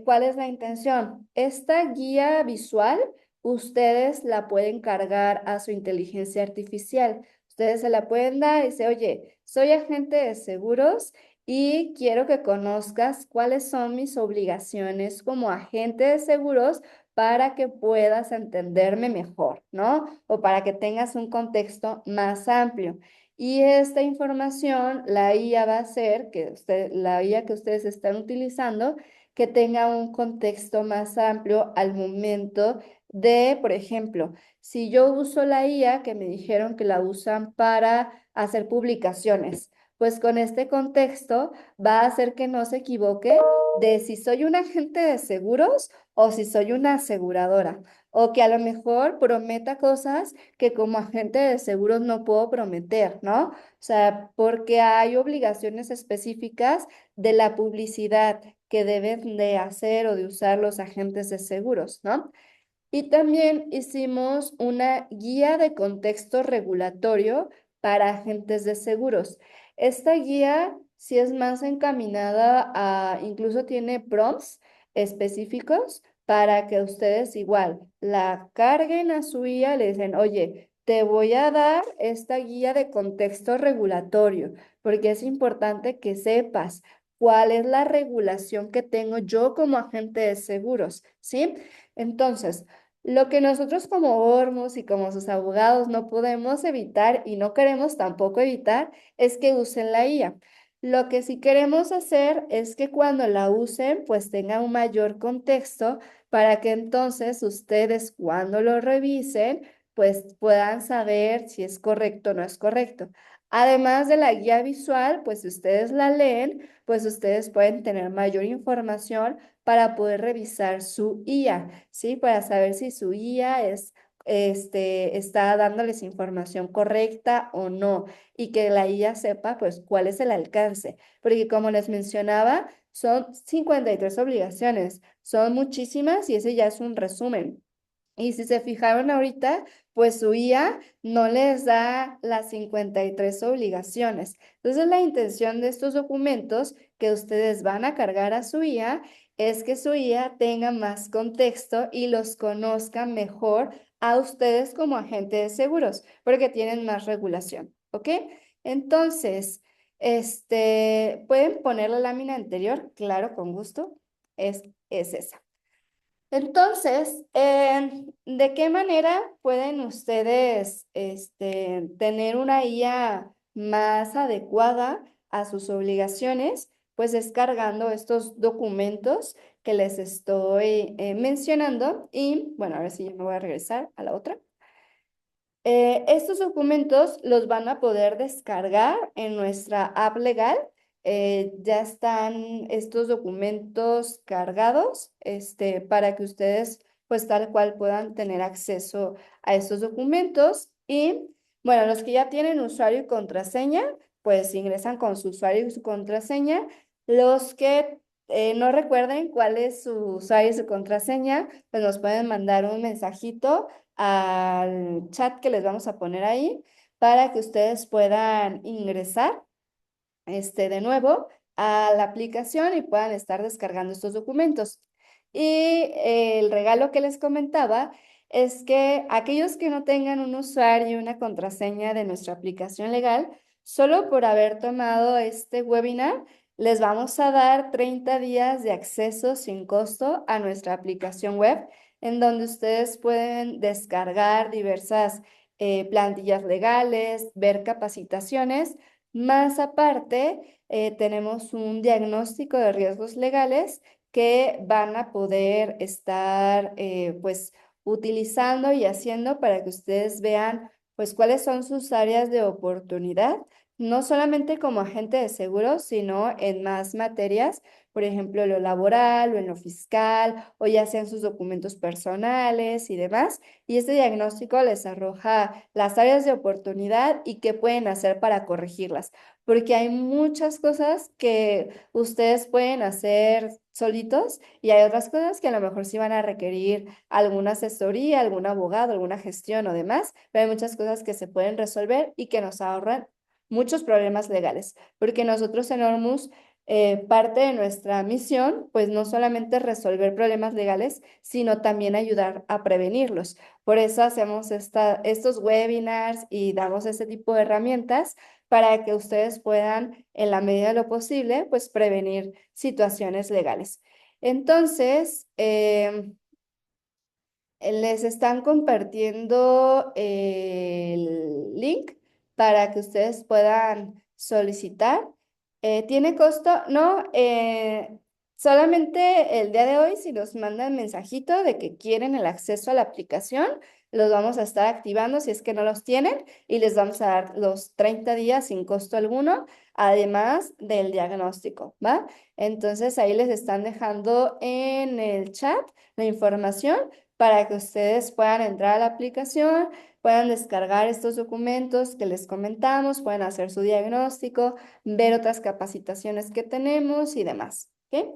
¿cuál es la intención? Esta guía visual, ustedes la pueden cargar a su inteligencia artificial. Ustedes se la pueden dar y decir, oye, soy agente de seguros y quiero que conozcas cuáles son mis obligaciones como agente de seguros para que puedas entenderme mejor, ¿no? O para que tengas un contexto más amplio. Y esta información, la IA va a hacer la IA que ustedes están utilizando, que tenga un contexto más amplio al momento de, por ejemplo, si yo uso la IA, que me dijeron que la usan para hacer publicaciones, pues con este contexto va a hacer que no se equivoque de si soy un agente de seguros o si soy una aseguradora, o que a lo mejor prometa cosas que como agente de seguros no puedo prometer, ¿no? O sea, porque hay obligaciones específicas de la publicidad que deben de hacer o de usar los agentes de seguros, ¿no? Y también hicimos una guía de contexto regulatorio para agentes de seguros. Esta guía sí es más encaminada a, incluso tiene prompts específicos para que ustedes igual la carguen a su guía, le dicen, oye, te voy a dar esta guía de contexto regulatorio, porque es importante que sepas cuál es la regulación que tengo yo como agente de seguros, ¿sí? Entonces, lo que nosotros como Hormuz y como sus abogados no podemos evitar y no queremos tampoco evitar es que usen la IA. Lo que sí queremos hacer es que cuando la usen, pues tenga un mayor contexto para que entonces ustedes cuando lo revisen, pues puedan saber si es correcto o no es correcto. Además de la guía visual, pues si ustedes la leen, pues ustedes pueden tener mayor información para poder revisar su IA, ¿sí? Para saber si su IA está dándoles información correcta o no, y que la IA sepa, pues, cuál es el alcance. Porque como les mencionaba, son 53 obligaciones, son muchísimas y ese ya es un resumen. Y si se fijaron ahorita, pues su IA no les da las 53 obligaciones. Entonces, la intención de estos documentos que ustedes van a cargar a su IA es que su IA tenga más contexto y los conozca mejor a ustedes como agentes de seguros, porque tienen más regulación, ¿ok? Entonces, ¿pueden poner la lámina anterior? Claro, con gusto. Es esa. Entonces, ¿de qué manera pueden ustedes tener una IA más adecuada a sus obligaciones? Pues descargando estos documentos que les estoy mencionando y bueno, ahora sí ya me voy a regresar a la otra. Estos documentos los van a poder descargar en nuestra app legal. Ya están estos documentos cargados, para que ustedes, pues tal cual, puedan tener acceso a estos documentos. Y bueno, los que ya tienen usuario y contraseña, pues ingresan con su usuario y su contraseña. Los que no recuerden cuál es su usuario y su contraseña, pues nos pueden mandar un mensajito al chat que les vamos a poner ahí para que ustedes puedan ingresar de nuevo a la aplicación y puedan estar descargando estos documentos. Y el regalo que les comentaba es que aquellos que no tengan un usuario y una contraseña de nuestra aplicación legal, solo por haber tomado este webinar, les vamos a dar 30 días de acceso sin costo a nuestra aplicación web, en donde ustedes pueden descargar diversas plantillas legales, ver capacitaciones. Más aparte, tenemos un diagnóstico de riesgos legales que van a poder estar, pues, utilizando y haciendo para que ustedes vean, pues, cuáles son sus áreas de oportunidad, no solamente como agente de seguros, sino en más materias, por ejemplo, en lo laboral o en lo fiscal, o ya sean sus documentos personales y demás. Y este diagnóstico les arroja las áreas de oportunidad y qué pueden hacer para corregirlas, porque hay muchas cosas que ustedes pueden hacer solitos y hay otras cosas que a lo mejor sí van a requerir alguna asesoría, algún abogado, alguna gestión o demás, pero hay muchas cosas que se pueden resolver y que nos ahorran muchos problemas legales, porque nosotros en Hormuz, parte de nuestra misión, pues no solamente resolver problemas legales, sino también ayudar a prevenirlos. Por eso hacemos estos webinars y damos este tipo de herramientas para que ustedes puedan, en la medida de lo posible, pues prevenir situaciones legales. Entonces, les están compartiendo el link para que ustedes puedan solicitar. ¿Tiene costo? No, solamente el día de hoy, si nos mandan mensajito de que quieren el acceso a la aplicación, los vamos a estar activando si es que no los tienen y les vamos a dar los 30 días sin costo alguno, además del diagnóstico, ¿va? Entonces ahí les están dejando en el chat la información para que ustedes puedan entrar a la aplicación, puedan descargar estos documentos que les comentamos, puedan hacer su diagnóstico, ver otras capacitaciones que tenemos y demás, ¿ok?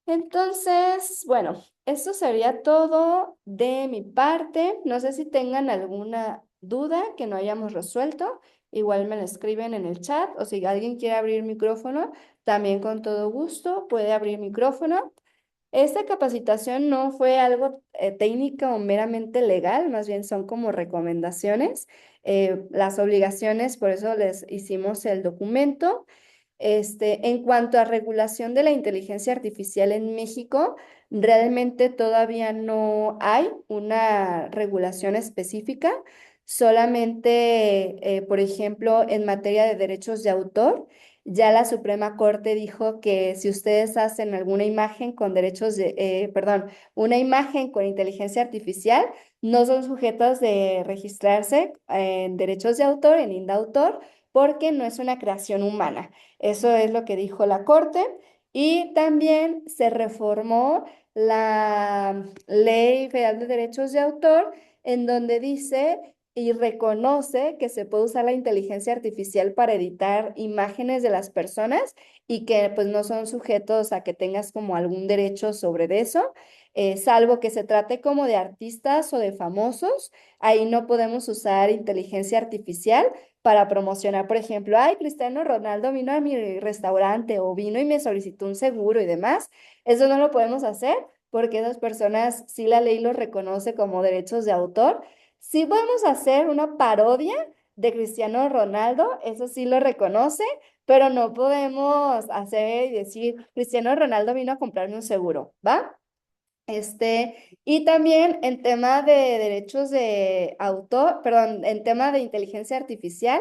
Entonces, bueno, esto sería todo de mi parte. No sé si tengan alguna duda que no hayamos resuelto. Igual me la escriben en el chat o si alguien quiere abrir micrófono, también con todo gusto puede abrir micrófono. Esta capacitación no fue algo técnico o meramente legal, más bien son como recomendaciones. Las obligaciones, por eso les hicimos el documento. En cuanto a regulación de la inteligencia artificial en México, realmente todavía no hay una regulación específica, solamente, por ejemplo, en materia de derechos de autor, ya la Suprema Corte dijo que si ustedes hacen alguna imagen con perdón, una imagen con inteligencia artificial, no son sujetos de registrarse en derechos de autor, en INDAUTOR, porque no es una creación humana. Eso es lo que dijo la Corte. Y también se reformó la Ley Federal de Derechos de Autor, en donde dice y reconoce que se puede usar la inteligencia artificial para editar imágenes de las personas y que pues no son sujetos a que tengas como algún derecho sobre eso, salvo que se trate como de artistas o de famosos. Ahí no podemos usar inteligencia artificial para promocionar, por ejemplo, ay, Cristiano Ronaldo vino a mi restaurante o vino y me solicitó un seguro y demás. Eso no lo podemos hacer porque esas personas, sí la ley los reconoce como derechos de autor. Sí podemos hacer una parodia de Cristiano Ronaldo, eso sí lo reconoce, pero no podemos hacer y decir, Cristiano Ronaldo vino a comprarme un seguro, ¿va? Y también en tema de derechos de autor, perdón, en tema de inteligencia artificial,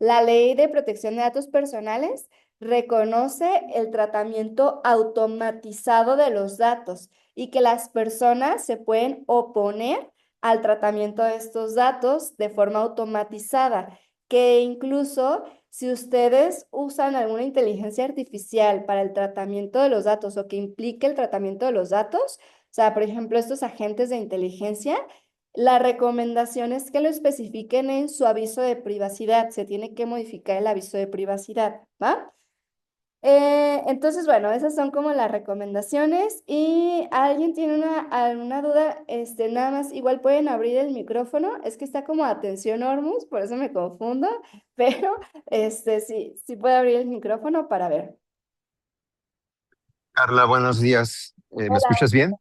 la Ley de Protección de Datos Personales reconoce el tratamiento automatizado de los datos y que las personas se pueden oponer al tratamiento de estos datos de forma automatizada, que incluso si ustedes usan alguna inteligencia artificial para el tratamiento de los datos o que implique el tratamiento de los datos, o sea, por ejemplo, estos agentes de inteligencia, la recomendación es que lo especifiquen en su aviso de privacidad. Se tiene que modificar el aviso de privacidad, ¿va? Entonces, bueno, esas son como las recomendaciones. Y alguien tiene alguna duda, nada más, igual pueden abrir el micrófono. Es que está como atención Ormus, por eso me confundo, pero sí, sí puede abrir el micrófono para ver. Carla, buenos días. ¿Me Hola. escuchas bien?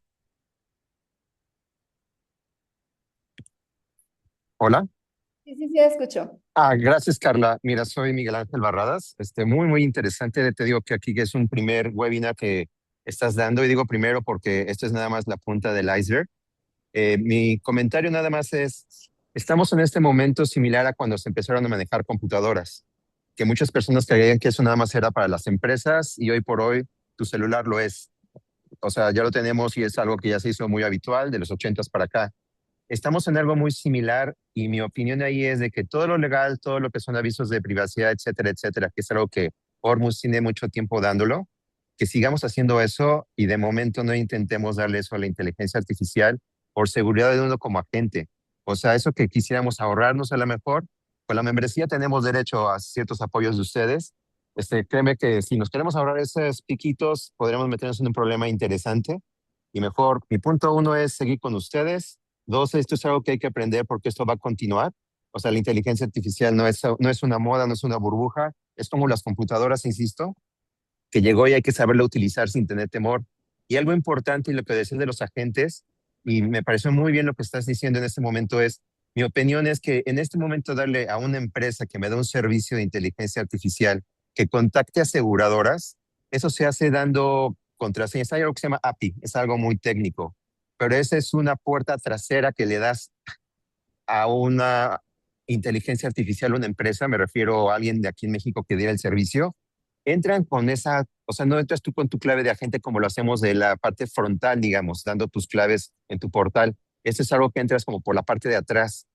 Hola. Sí, sí, sí, escucho. Gracias, Carla. Mira, soy Miguel Ángel Barradas. Muy, muy interesante. Te digo que aquí es un primer webinar que estás dando y digo primero porque esto es nada más la punta del iceberg. Mi comentario nada más es, estamos en este momento similar a cuando se empezaron a manejar computadoras, que muchas personas creían que eso nada más era para las empresas y hoy por hoy tu celular lo es. O sea, ya lo tenemos y es algo que ya se hizo muy habitual de los 80s para acá. Estamos en algo muy similar y mi opinión ahí es de que todo lo legal, todo lo que son avisos de privacidad, etcétera, que es algo que Hormuz tiene mucho tiempo dándolo, que sigamos haciendo eso y de momento no intentemos darle eso a la inteligencia artificial por seguridad de uno como agente. O sea, eso que quisiéramos ahorrarnos a lo mejor, con la membresía tenemos derecho a ciertos apoyos de ustedes. Créeme que si nos queremos ahorrar esos piquitos, podremos meternos en un problema interesante y mejor, mi punto uno es seguir con ustedes. Dos, esto es algo que hay que aprender porque esto va a continuar. O sea, la inteligencia artificial no es una moda, no es una burbuja. Es como las computadoras, insisto, que llegó y hay que saberla utilizar sin tener temor. Y algo importante y lo que decías de los agentes, y me pareció muy bien lo que estás diciendo en este momento es, mi opinión es que en este momento darle a una empresa que me da un servicio de inteligencia artificial que contacte aseguradoras, eso se hace dando contraseñas. Hay algo que se llama API, es algo muy técnico, pero esa es una puerta trasera que le das a una inteligencia artificial, una empresa, me refiero a alguien de aquí en México que diera el servicio, entran con esa, o sea, no entras tú con tu clave de agente como lo hacemos de la parte frontal, digamos, dando tus claves en tu portal. Este es algo que entras como por la parte de atrás.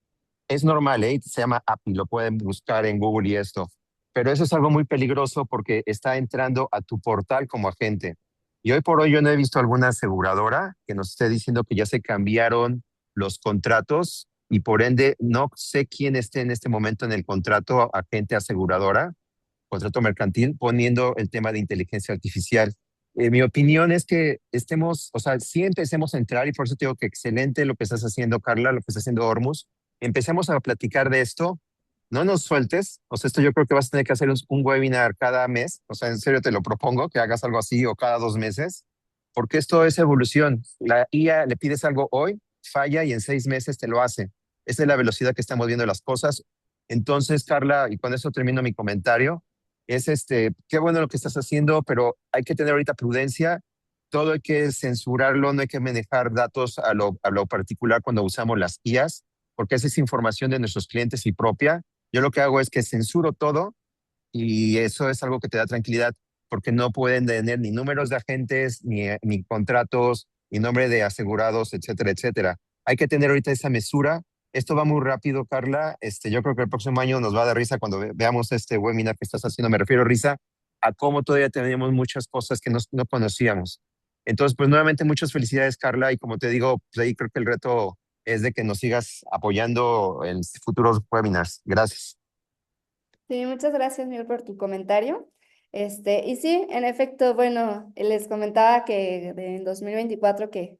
Es normal, ¿eh? Se llama API, lo pueden buscar en Google y esto. Pero eso es algo muy peligroso porque está entrando a tu portal como agente. Y hoy por hoy yo no he visto alguna aseguradora que nos esté diciendo que ya se cambiaron los contratos y por ende no sé quién esté en este momento en el contrato agente aseguradora, contrato mercantil, poniendo el tema de inteligencia artificial. Mi opinión es que estemos, o sea, sí empecemos a entrar y por eso te digo que excelente lo que estás haciendo, Carla, lo que está haciendo Hormus. Empecemos a platicar de esto, no nos sueltes, o sea, esto yo creo que vas a tener que hacer un webinar cada mes, o sea, en serio te lo propongo, que hagas algo así o cada 2 meses, porque esto es evolución. La IA le pides algo hoy, falla y en 6 meses te lo hace. Esa es la velocidad que estamos viendo las cosas. Entonces, Carla, y con eso termino mi comentario, es qué bueno lo que estás haciendo, pero hay que tener ahorita prudencia. Todo hay que censurarlo, no hay que manejar datos a lo particular cuando usamos las IAs, porque esa es información de nuestros clientes y propia. Yo lo que hago es que censuro todo y eso es algo que te da tranquilidad, porque no pueden tener ni números de agentes, ni contratos, ni nombre de asegurados, etcétera, etcétera. Hay que tener ahorita esa mesura. Esto va muy rápido, Carla. Yo creo que el próximo año nos va a dar risa cuando veamos este webinar que estás haciendo. Me refiero, risa, a cómo todavía tenemos muchas cosas que no conocíamos. Entonces, pues nuevamente muchas felicidades, Carla. Y como te digo, pues ahí creo que el reto es de que nos sigas apoyando en futuros webinars. Gracias. Sí, muchas gracias, Miguel, por tu comentario. Y sí, en efecto, bueno, les comentaba que en 2024 que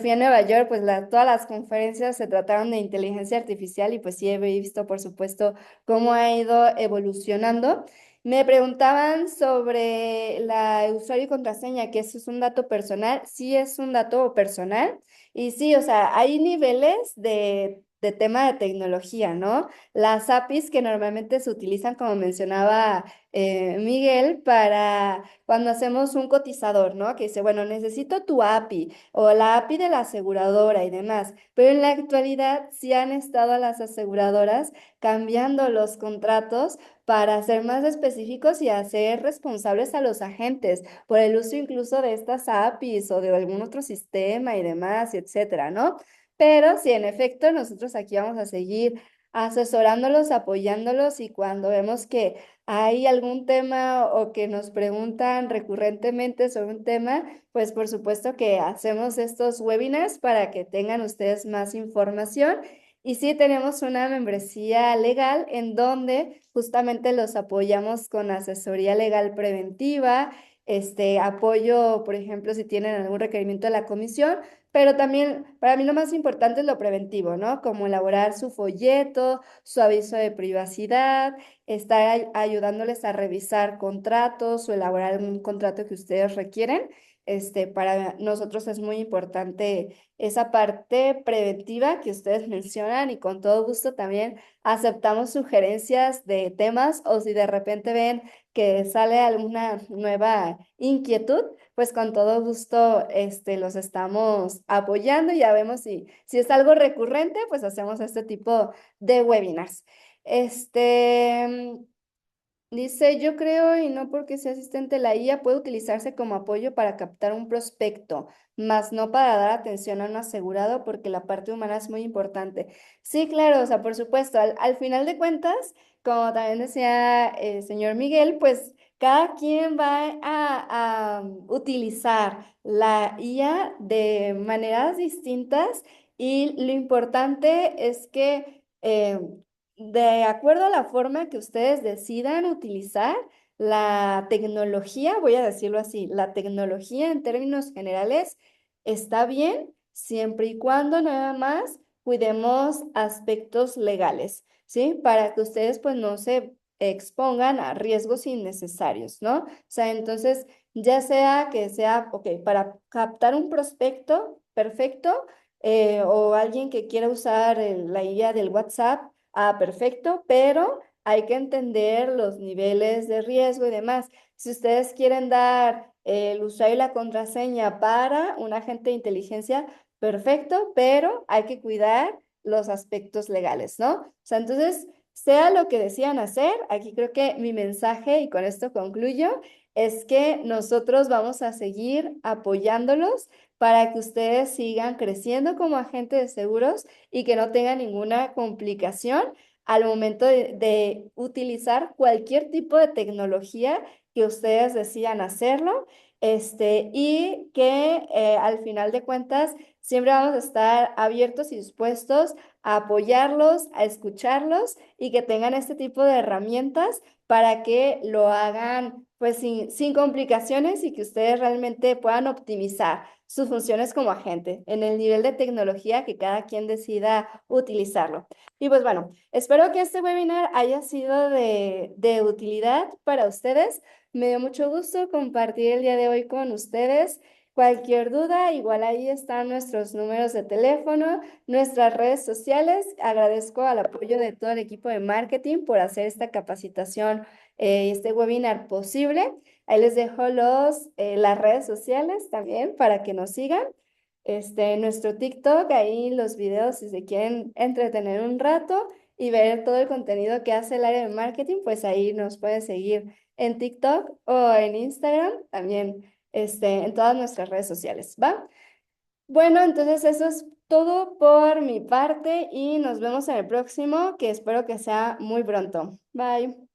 fui a Nueva York, pues todas las conferencias se trataron de inteligencia artificial y pues sí he visto, por supuesto, cómo ha ido evolucionando. Me preguntaban sobre la usuario y contraseña, que eso es un dato personal. Sí es un dato personal y sí, o sea, hay niveles de tema de tecnología, ¿no? Las APIs que normalmente se utilizan, como mencionaba Miguel, para cuando hacemos un cotizador, ¿no? Que dice, bueno, necesito tu API o la API de la aseguradora y demás. Pero en la actualidad sí han estado las aseguradoras cambiando los contratos para ser más específicos y hacer responsables a los agentes por el uso incluso de estas APIs o de algún otro sistema y demás, y etcétera, ¿no? Pero sí, en efecto, nosotros aquí vamos a seguir asesorándolos, apoyándolos y cuando vemos que hay algún tema o que nos preguntan recurrentemente sobre un tema, pues por supuesto que hacemos estos webinars para que tengan ustedes más información. Y sí tenemos una membresía legal en donde justamente los apoyamos con asesoría legal preventiva, apoyo, por ejemplo, si tienen algún requerimiento de la comisión, pero también para mí lo más importante es lo preventivo, ¿no? Como elaborar su folleto, su aviso de privacidad, estar ayudándoles a revisar contratos o elaborar algún contrato que ustedes requieren. Para nosotros es muy importante esa parte preventiva que ustedes mencionan y con todo gusto también aceptamos sugerencias de temas o si de repente ven que sale alguna nueva inquietud, pues con todo gusto los estamos apoyando y ya vemos si es algo recurrente, pues hacemos este tipo de webinars. Este, Dice, yo creo, y no porque sea asistente, la IA puede utilizarse como apoyo para captar un prospecto, más no para dar atención a un asegurado, porque la parte humana es muy importante. Sí, claro, o sea, por supuesto, al final de cuentas, como también decía el señor Miguel, pues cada quien va a utilizar la IA de maneras distintas y lo importante es que de acuerdo a la forma que ustedes decidan utilizar la tecnología, voy a decirlo así, la tecnología en términos generales está bien siempre y cuando nada más cuidemos aspectos legales, ¿sí? Para que ustedes pues no se expongan a riesgos innecesarios, ¿no? O sea, entonces, ya sea que sea, ok, para captar un prospecto, perfecto, o alguien que quiera usar la IA del WhatsApp. Ah, perfecto, pero hay que entender los niveles de riesgo y demás. Si ustedes quieren dar el usuario y la contraseña para un agente de inteligencia, perfecto, pero hay que cuidar los aspectos legales, ¿no? O sea, entonces, sea lo que decían hacer, aquí creo que mi mensaje, y con esto concluyo, es que nosotros vamos a seguir apoyándolos para que ustedes sigan creciendo como agentes de seguros y que no tengan ninguna complicación al momento de utilizar cualquier tipo de tecnología que ustedes decidan hacerlo, y que al final de cuentas siempre vamos a estar abiertos y dispuestos a apoyarlos, a escucharlos y que tengan este tipo de herramientas para que lo hagan pues sin complicaciones y que ustedes realmente puedan optimizar sus funciones como agente en el nivel de tecnología que cada quien decida utilizarlo. Y pues bueno, espero que este webinar haya sido de utilidad para ustedes. Me dio mucho gusto compartir el día de hoy con ustedes. Cualquier duda, igual ahí están nuestros números de teléfono, nuestras redes sociales. Agradezco al apoyo de todo el equipo de marketing por hacer esta capacitación y este webinar posible. Ahí les dejo las redes sociales también para que nos sigan. Nuestro TikTok, ahí los videos si se quieren entretener un rato y ver todo el contenido que hace el área de marketing, pues ahí nos pueden seguir en TikTok o en Instagram, también en todas nuestras redes sociales, ¿va? Bueno, entonces eso es todo por mi parte y nos vemos en el próximo, que espero que sea muy pronto. Bye.